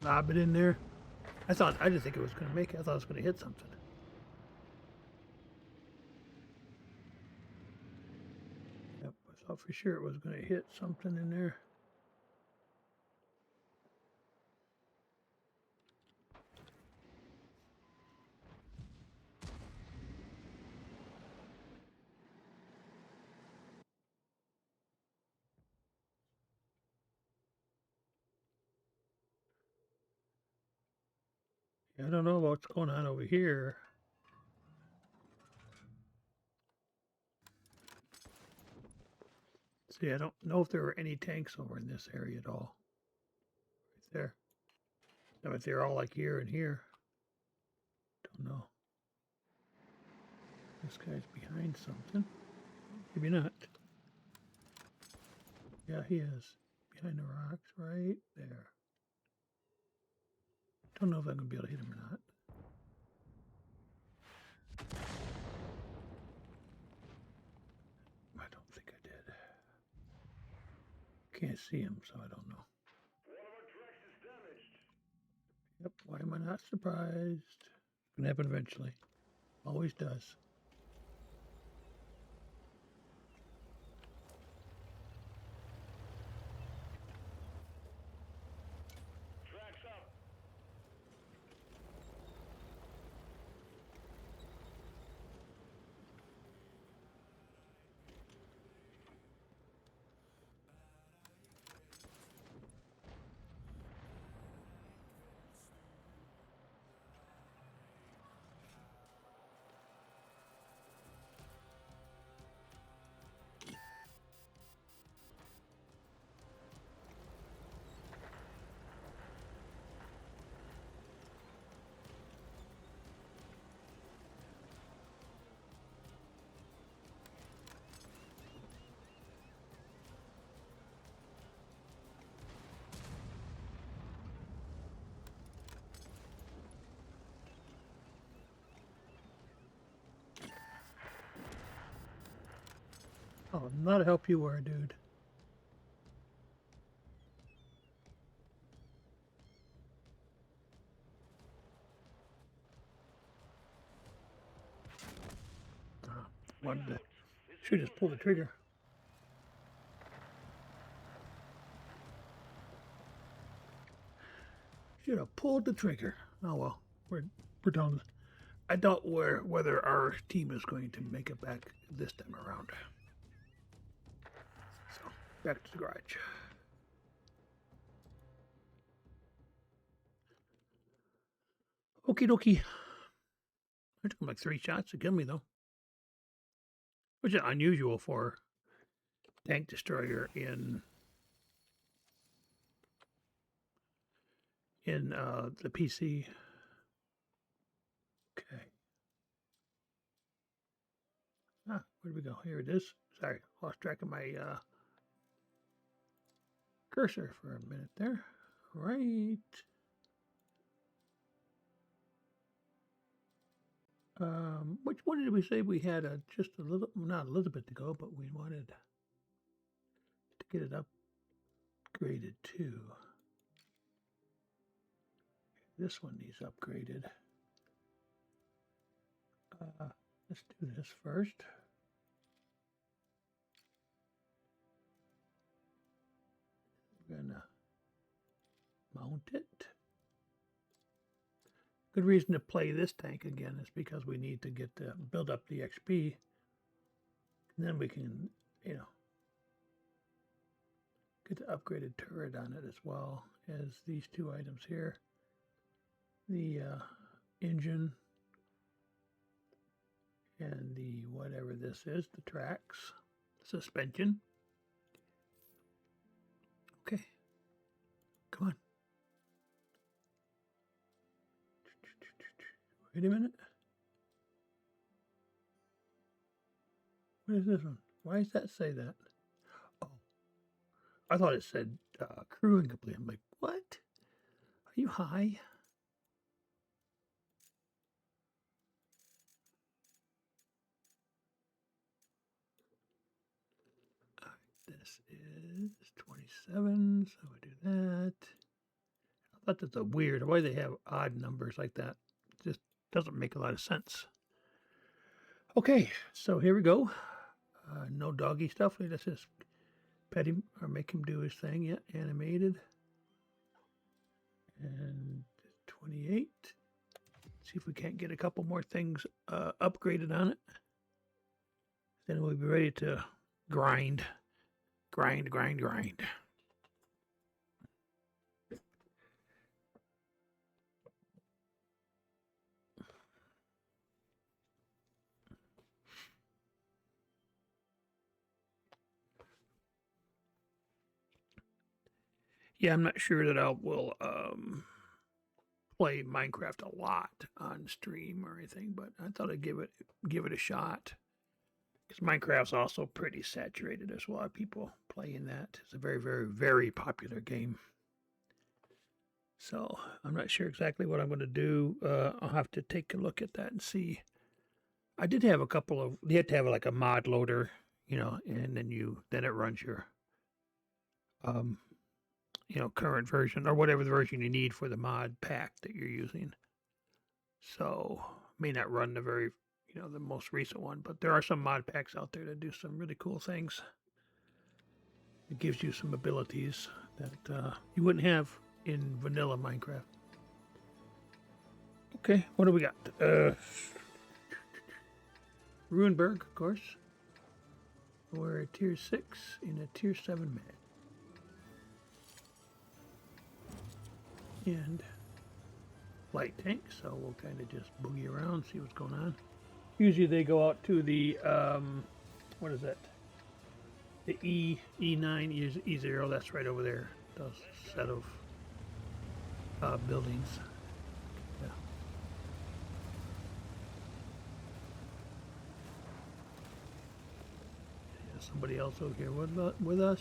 Lob it in there. I didn't think it was going to make it. I thought it was going to hit something. Yep, I thought for sure it was going to hit something in there. I don't know what's going on over here. See, I don't know if there were any tanks over in this area at all. Right there. I mean, they're all like here and here. Don't know. This guy's behind something. Maybe not. Yeah, he is. Behind the rocks right there. Don't know if I'm going to be able to hit him or not. I don't think I did. Can't see him, so I don't know. One of our tracks is damaged. Yep, why am I not surprised? Gonna happen eventually. Always does. Tracks up. Oh, not a help you were, dude. Wanted to should just pull the trigger. Should have pulled the trigger. Oh well, we're done. I doubt whether our team is going to make it back this time around. So back to the garage. Okie dokie. I took him like 3 shots to kill me though, which is unusual for tank destroyer in the PC. Okay. Ah, where do we go? Here it is. Sorry, lost track of my cursor for a minute there. Right. Which one did we say we had just a little, not a little bit to go, but we wanted to get it upgraded too. This one needs upgraded. Let's do this first. We're gonna mount it. Good reason to play this tank again is because we need to get to build up the XP. And then we can, get the upgraded turret on it as well as these 2 items here. The engine and the whatever this is, the tracks, suspension. Okay, come on. Wait a minute. What is this one? Why does that say that? Oh, I thought it said crew incomplete. I'm like, what? Are you high? This is 27, so we do that. thought that's a weird. Why they have odd numbers like that? Just doesn't make a lot of sense. Okay, so here we go. No doggy stuff. Let's just pet him or make him do his thing. Yeah, animated. And 28. See if we can't get a couple more things upgraded on it. Then we'll be ready to grind. Grind. Yeah, I'm not sure that I will play Minecraft a lot on stream or anything, but I thought I'd give it a shot. Because Minecraft's also pretty saturated. There's a lot of people playing that. It's a very, very, very popular game. So I'm not sure exactly what I'm going to do. I'll have to take a look at that and see. I did have a couple of. You have to have like a mod loader, and then it runs your current version or whatever the version you need for the mod pack that you're using. So may not run the most recent one, but there are some mod packs out there that do some really cool things. It gives you some abilities that you wouldn't have in vanilla Minecraft. Okay, what do we got? Ruinberg, of course. We're a tier 6 in a tier 7 man. And light tank, so we'll kind of just boogie around, see what's going on. Usually they go out to the, what is that? The E9, E0, that's right over there. Those set of buildings. Yeah. Somebody else over here with us.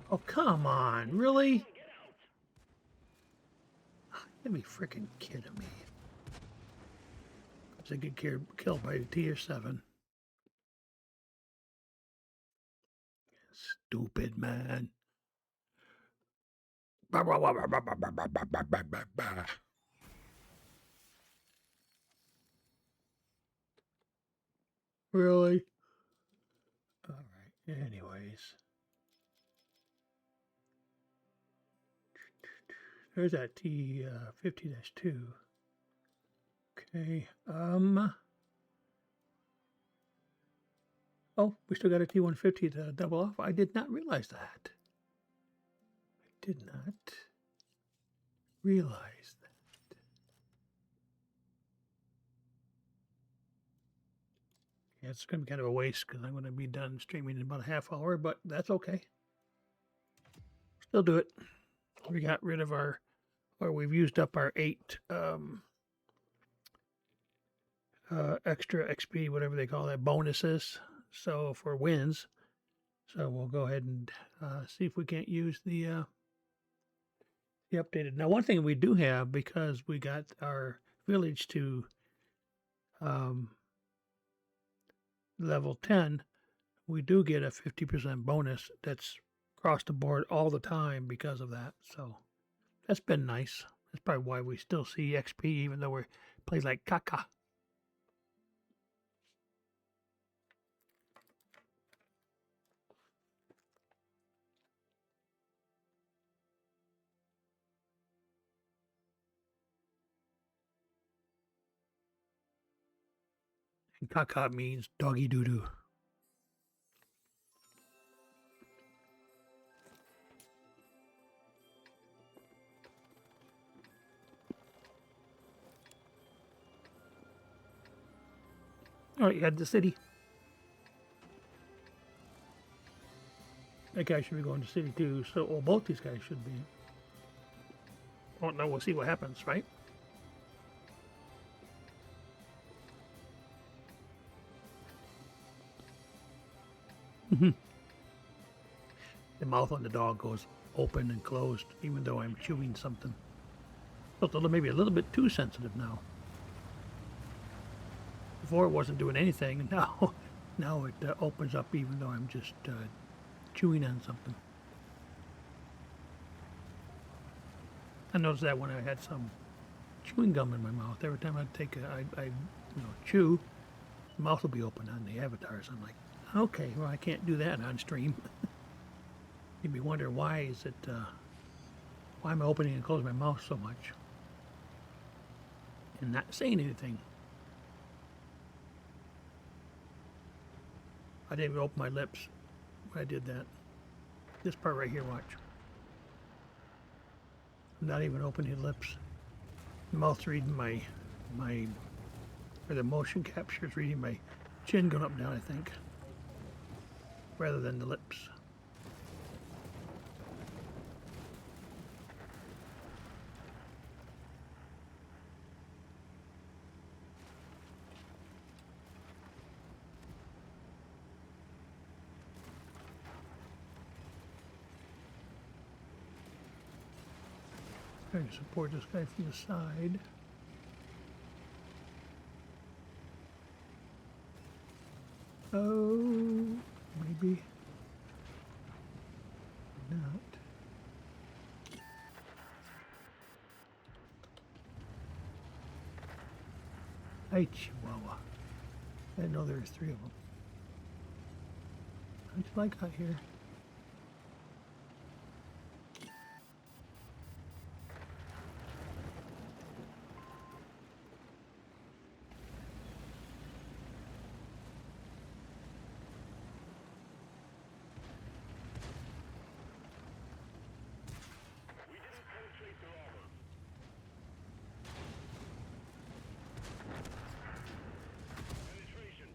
Oh, come on. Really? Let me freaking kidding me. Because I get killed by the tier 7. Stupid, man. Really? All right. Anyways. There's that T50-2. Okay. Oh, we still got a T150 to double off. I did not realize that. I did not realize that. Yeah, it's going to be kind of a waste because I'm going to be done streaming in about a half hour, but that's okay. Still do it. We got rid of we've used up our 8 extra XP, whatever they call that, bonuses. So for wins. So we'll go ahead and see if we can't use the updated. Now, one thing we do have, because we got our village to level 10, we do get a 50% bonus that's across the board all the time because of that. So that's been nice. That's probably why we still see XP even though we play like caca. And caca means doggy doo doo. All right, you had the city. That guy should be going to city too. So, well, both these guys should be. Well, no, we'll see what happens, right? The mouth on the dog goes open and closed, even though I'm chewing something. So it's maybe a little bit too sensitive now. Before it wasn't doing anything. Now it opens up even though I'm just chewing on something. I noticed that when I had some chewing gum in my mouth. Every time I'd take I chew, the mouth will be open on the avatars. I'm like, okay, well I can't do that on stream. You'd be wondering why am I opening and closing my mouth so much and not saying anything. I didn't even open my lips when I did that. This part right here, watch. I'm not even opening the lips. The mouth's reading or the motion capture is reading my chin going up and down, I think, rather than the lips. Trying to support this guy from the side. Oh, maybe not. Hey, Chihuahua. I didn't know there was 3 of them. How'd you like out here? We didn't penetrate their armor. Penetration.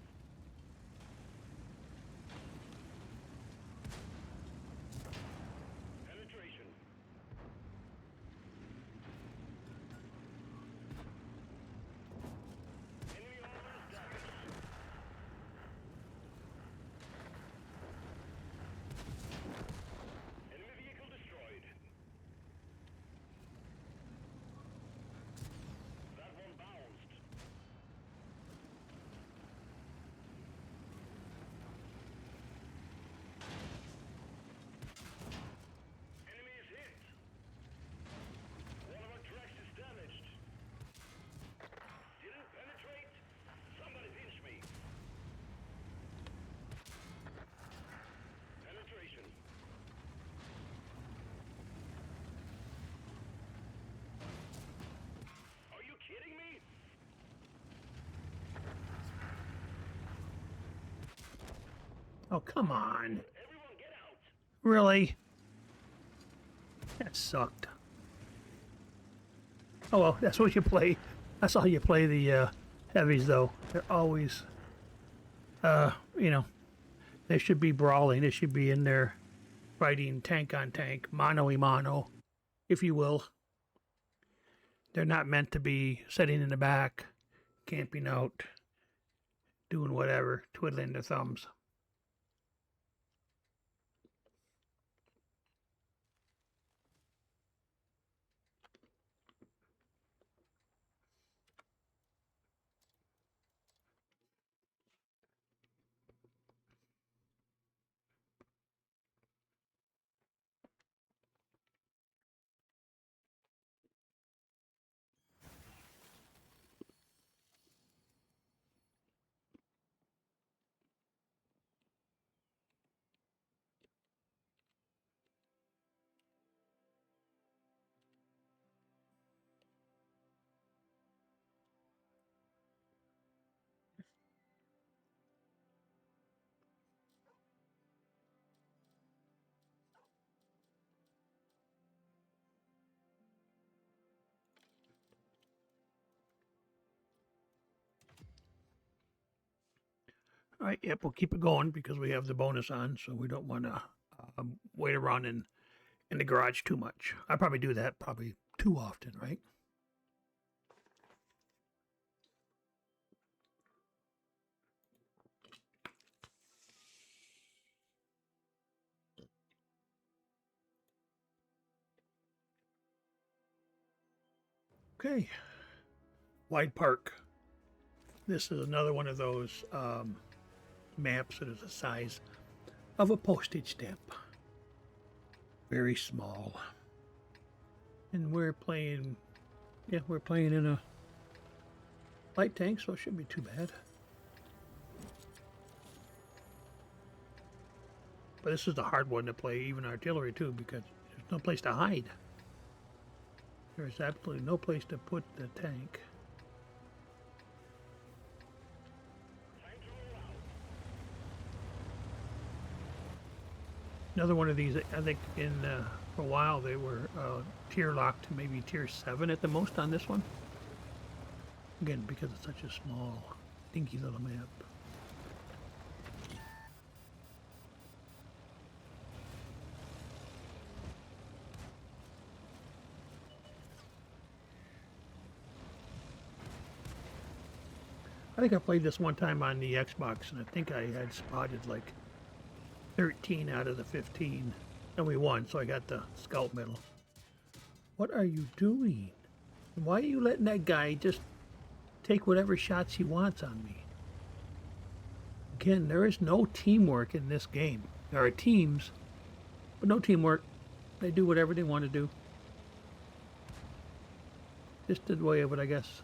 Penetration. Enemy armor is damaged. Enemy vehicle destroyed. That one bounced. Enemy is hit. One of our tracks is damaged. Didn't penetrate. Somebody pinch me. Penetration. Are you kidding me? Oh, come on. Everyone get out. Really? That sucked. Oh well, that's what you play. That's how you play the heavies, though. They're always, they should be brawling. They should be in there fighting tank on tank, mano a mano, if you will. They're not meant to be sitting in the back, camping out, doing whatever, twiddling their thumbs. All right, yep, we'll keep it going because we have the bonus on, so we don't want to wait around in the garage too much. I probably do that probably too often, right? Okay, Wide Park. This is another one of those maps that is the size of a postage stamp. Very small. And we're playing, yeah, we're playing in a light tank, so it shouldn't be too bad. But this is the hard one to play, even artillery too, because there's no place to hide. There's absolutely no place to put the tank. Another one of these, I think for a while they were tier locked to maybe tier 7 at the most on this one. Again, because it's such a small, dinky little map. I think I played this one time on the Xbox, and I think I had spotted like 13 out of the 15, and we won, so I got the scout medal. What are you doing? Why are you letting that guy just take whatever shots he wants on me? Again, there is no teamwork in this game. There are teams, but no teamwork. They do whatever they want to do. Just the way of it, I guess.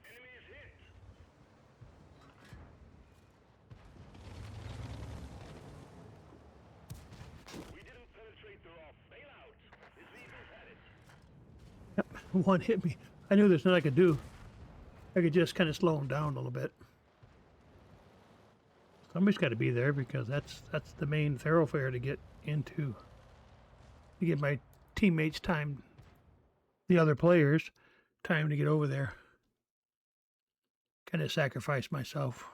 Enemy is hit. We didn't penetrate their off. Bail out. This vehicle's had it. Yep, one hit me. I knew there's nothing I could do. I could just kind of slow him down a little bit. Somebody's got to be there because that's the main thoroughfare to get into. To get my teammates time, the other players, time to get over there. Kind of sacrifice myself.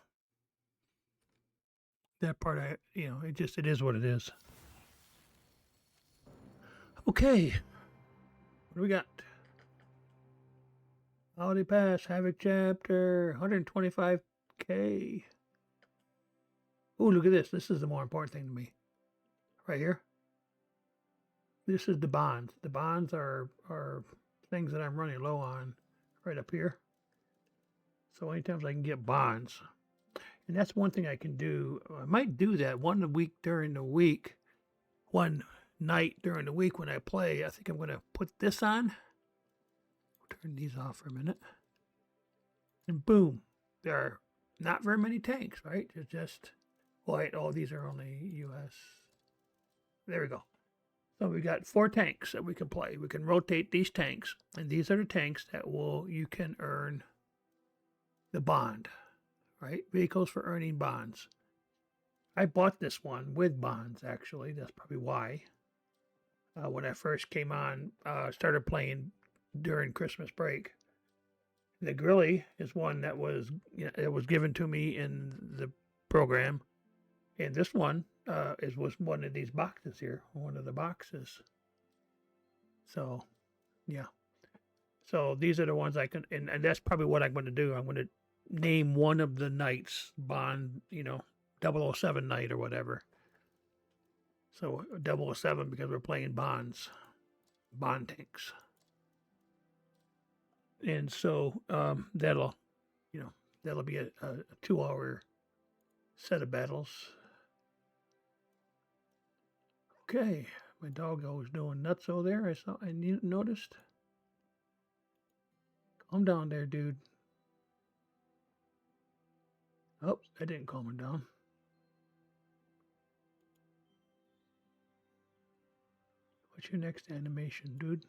That part, it is what it is. Okay. What do we got? Holiday Pass, Havoc Chapter, 125K. Oh, look at this. This is the more important thing to me. Right here. This is the bonds. The bonds are things that I'm running low on right up here. So anytime I can get bonds. And that's one thing I can do. I might do that one week during the week. One night during the week when I play. I think I'm going to put this on. Turn these off for a minute. And boom. There are not very many tanks, right? It's just white. Oh, these are only US. There we go. So we got 4 tanks that we can play. We can rotate these tanks. And these are the tanks that you can earn the bond, right? Vehicles for earning bonds. I bought this one with bonds, actually. That's probably why. When I first came on, started playing during Christmas break. The Grilly is one that was given to me in the program. And this one was one of these boxes here, one of the boxes. So, yeah. So these are the ones I can, and that's probably what I'm going to do. I'm going to name one of the nights Bond, 007 night or whatever. So 007 because we're playing Bond tanks. And so that'll be a 2-hour set of battles. Okay, my doggo was doing nuts over there. I noticed. Calm down there, dude. Oh, I didn't calm him down. What's your next animation, dude?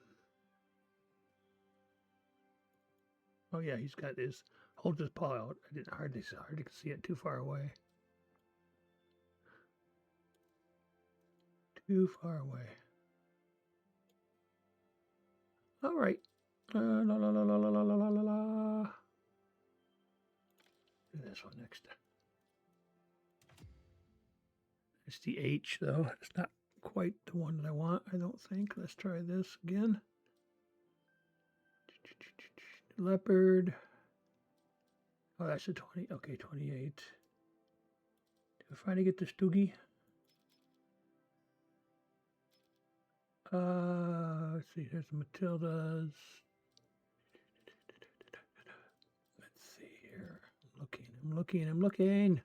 Oh yeah, he's got his holds his paw out. I didn't hardly see it too far away. Too far away. All right. La la la la la la la la la. Do this one next. It's the H though. It's not quite the one that I want. I don't think. Let's try this again. Leopard. Oh, that's a 20. Okay, 28. Did I finally get the Stoogie? Let's see. Here's the Matildas. Let's see here. I'm looking. I'm going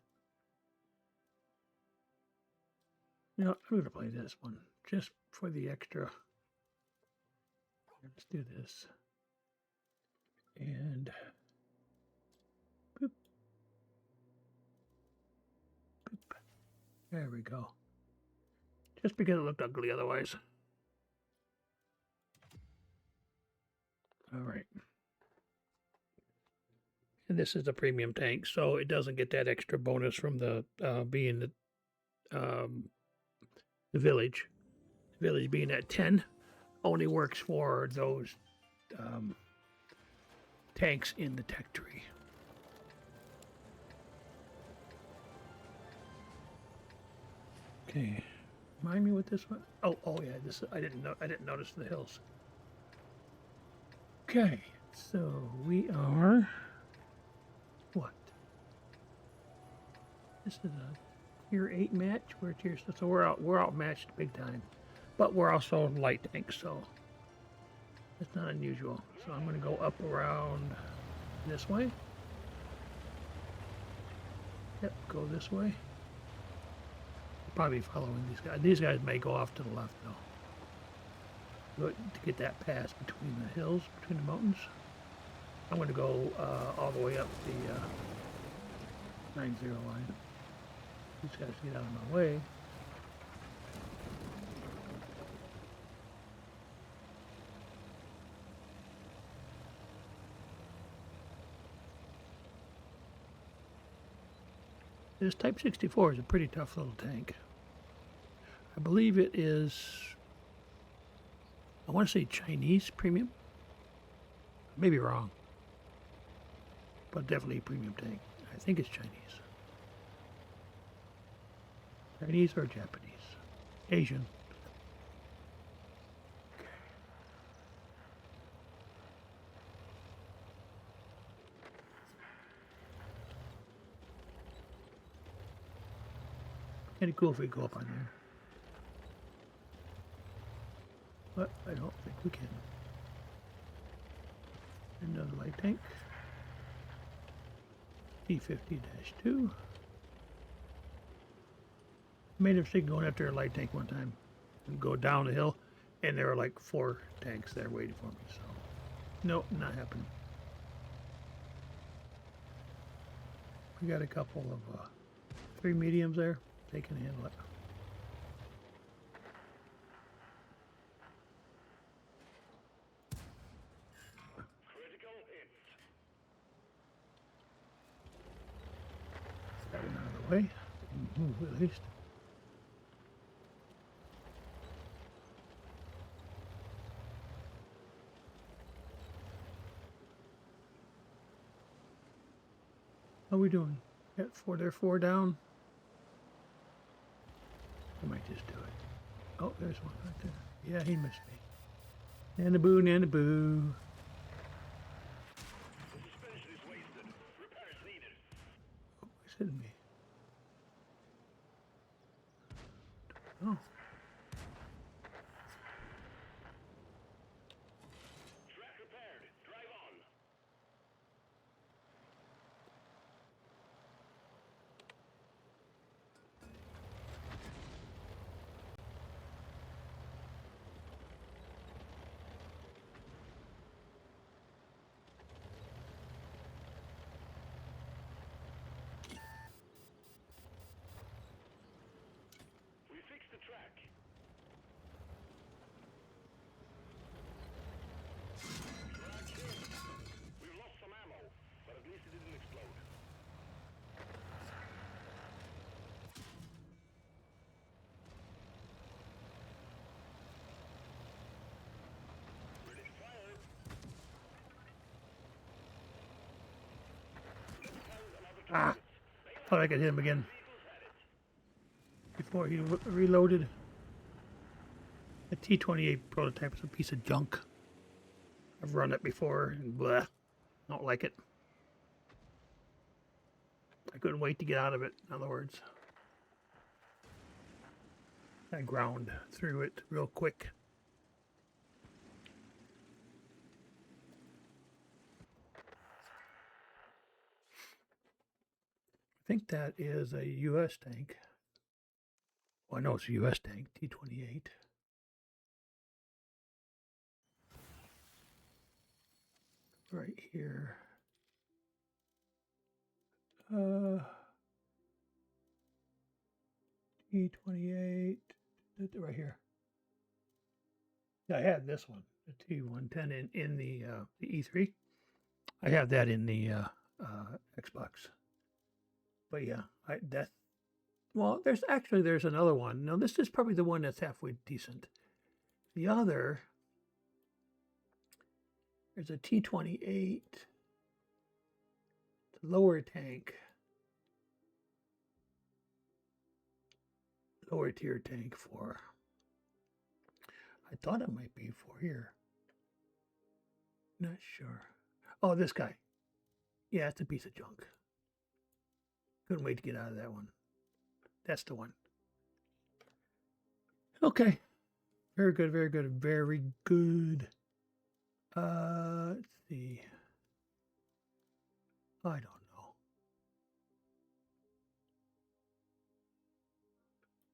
to play this one just for the extra. Let's do this. And boop. Boop. There we go. Just because it looked ugly otherwise. All right. And this is a premium tank, so it doesn't get that extra bonus from the being the village. The village being at 10 only works for those tanks in the tech tree. Okay, remind me what this one. Oh yeah, this I didn't notice the hills. Okay, so we are what? This is a tier 8 match. So we're outmatched big time, but we're also light tanks, so it's not unusual. So I'm going to go up around this way. Yep, go this way. Probably following these guys. These guys may go off to the left though. To get that pass between the hills, between the mountains. I'm going to go all the way up the 9-0 line. These guys get out of my way. This Type 64 is a pretty tough little tank. I believe it is, I want to say Chinese premium. I may be wrong, but definitely a premium tank. I think it's Chinese. Chinese or Japanese? Asian. Kind of cool if we go up on there. But I don't think we can. Another light tank. T50-2. Made a mistake going after a light tank one time and go down the hill, and there were like 4 tanks there waiting for me. So, nope, not happening. We got a couple of 3 mediums there. They can handle it. Critical hit. That one out of the way. Move at least. How are we doing? Got 4 there, 4 down. just do it. Oh, there's one right there. Yeah, he missed me. Nanaboo, nanaboo. The suspension is wasted. Repairs needed. Oh, he's hitting me. Oh, Track repaired. Drive on. We fixed the track. Track hit. We've lost some ammo, but at least it didn't explode. Ready to fire. Let's find another ah! target. Thought I could hit him again Vehicles at it. before he reloaded. The T-28 prototype is a piece of junk. I've run it before and blah, don't like it. I couldn't wait to get out of it, in other words. I ground through it real quick. I think that is a U.S. tank. Well, I know it's a U.S. tank, T-28. Right here. T-28, right here. I had this one, the T-110 in the E3. I have that in the Xbox. But yeah, there's another one. No, this is probably the one that's halfway decent. The other, there's a T-28, it's a lower tank, lower tier tank for, I thought it might be for here. Not sure. Oh, this guy. Yeah, it's a piece of junk. Couldn't wait to get out of that one. That's the one. Okay. Very good, very good, very good. Let's see. I don't know.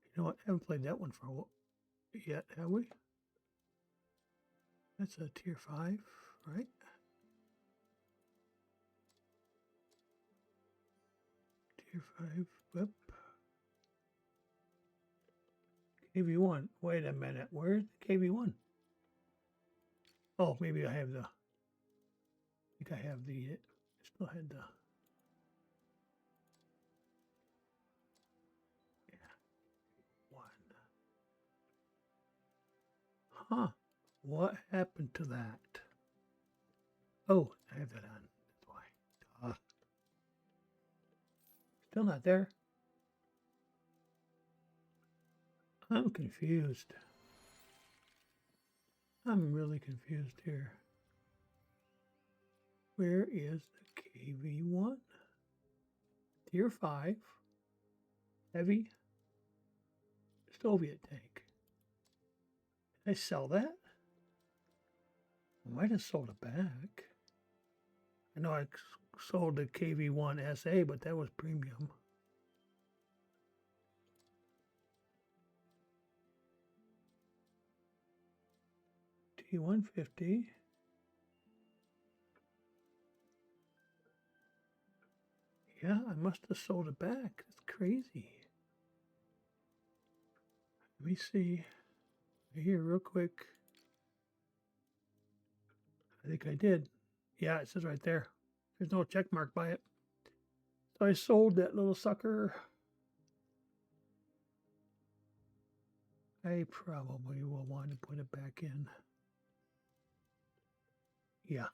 You know what? I haven't played that one for a while yet, have we? That's a tier 5, right? Tier 5. Whoop. KV1. Wait a minute. Where's the KV1? Oh, maybe I have the. I think I have the. I still had the. Yeah. 1. Huh. What happened to that? Oh, I have that on. That's why. Still not there. I'm confused. I'm really confused here. Where is the KV1? Tier 5. Heavy. Soviet tank. Did I sell that? I might have sold it back. I know I sold the KV1 SA, but that was premium. T150. Yeah, I must have sold it back. That's crazy. Let me see. Here, real quick. I think I did. Yeah, it says right there. There's no check mark by it. So I sold that little sucker. I probably will want to put it back in. Yeah.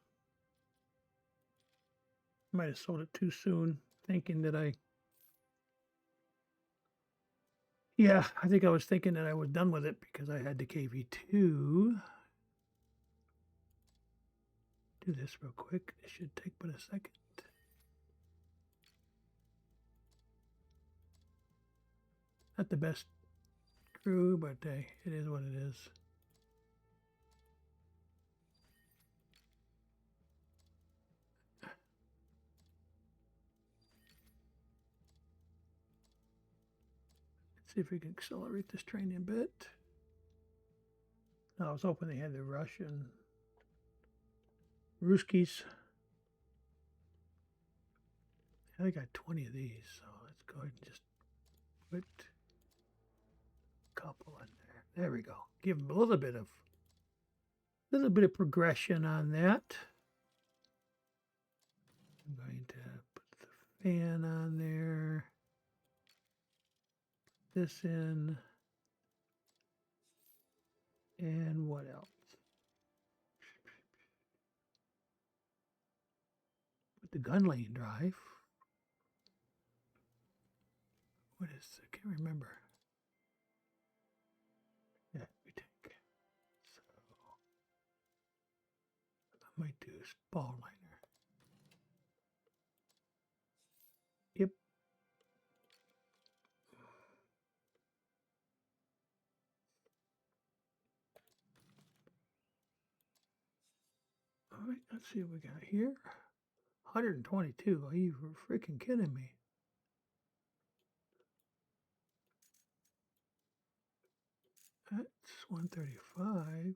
Might have sold it too soon, thinking that Yeah, I think I was thinking that I was done with it because I had the KV2. Do this real quick. It should take but a second. Not the best crew, but hey, it is what it is. Let's see if we can accelerate this train a bit. No, I was hoping they had the Russian Ruskies. I got 20 of these, so let's go ahead and just put a couple in there. There we go. Give them a little bit of progression on that. I'm going to put the fan on there. Put this in. And what else? Put the gun lane drive. What is, I can't remember. Yeah, we take. So I might do ball liner. Yep. All right, let's see what we got here. 122. Are you freaking kidding me? That's 135.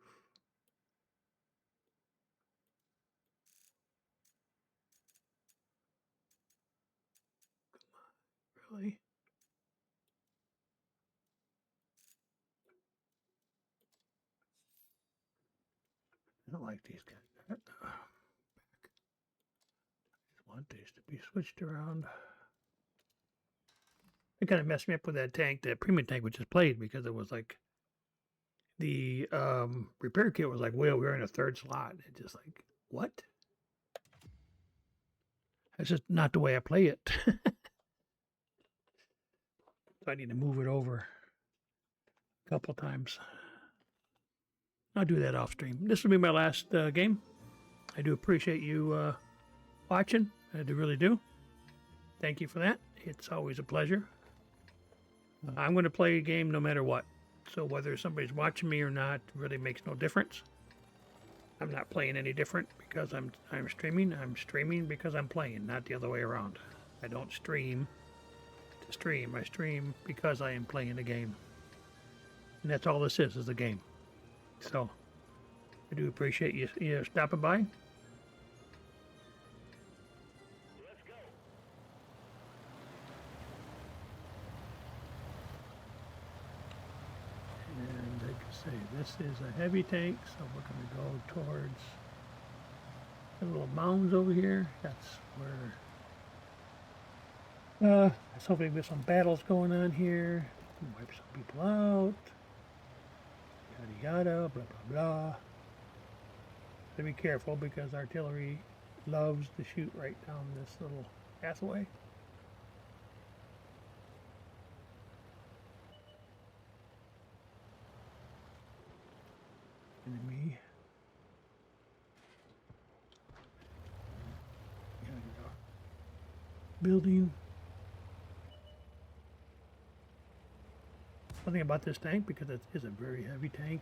Really? I don't like these guys. I just want these to be switched around. It kind of messed me up with that tank, that premium tank we just played, because it was like the repair kit was like, well, we're in a third slot. It's just like, what? That's just not the way I play it. So I need to move it over a couple times. I'll do that off stream. This will be my last game. I do appreciate you watching. I do really do. Thank you for that. It's always a pleasure. I'm going to play a game no matter what. So whether somebody's watching me or not really makes no difference. I'm not playing any different because I'm streaming. I'm streaming because I'm playing, not the other way around. I don't stream to stream. I stream because I am playing a game. And that's all this is a game. So I do appreciate you stopping by. Let's go. And like I say, this is a heavy tank, so we're going to go towards the little mounds over here. That's where let's hopefully there's some battles going on here. Wipe some people out. Yada yada, blah blah blah. Gotta be careful because artillery loves to shoot right down this little pathway. Enemy. Building. One thing about this tank, because it is a very heavy tank,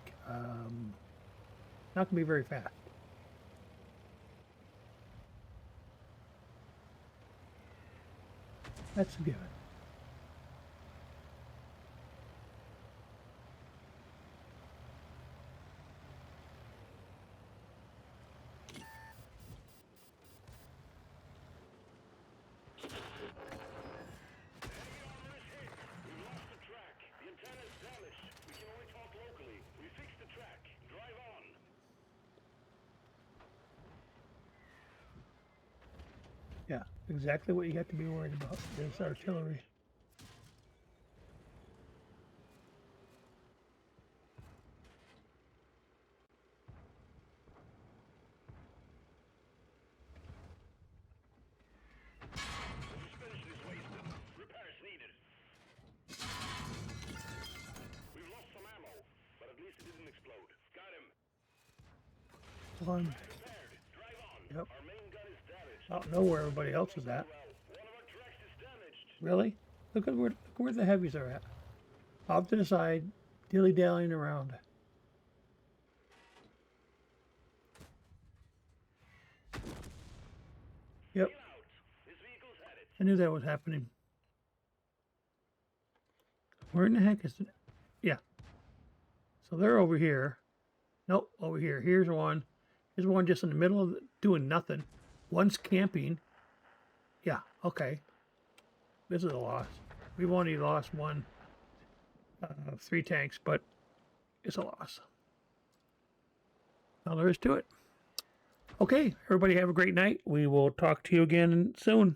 not gonna be very fast. That's a given. Yeah, exactly what you have to be worried about is artillery. One. Prepared. Drive on. Yep. Our main gun is damaged. I don't know where everybody else is at. Well, one of our tracks is damaged. Really? Look where the heavies are at. Off to the side, dilly-dallying around. Yep. Get out. This vehicle's headed. I knew that was happening. Where in the heck is it? Yeah. So they're over here. Nope, over here. Here's one. Here's one just in the middle of doing nothing. One's camping. Yeah, okay. This is a loss. We've only lost one, 3 tanks, but it's a loss. All there is to it. Okay, everybody have a great night. We will talk to you again soon.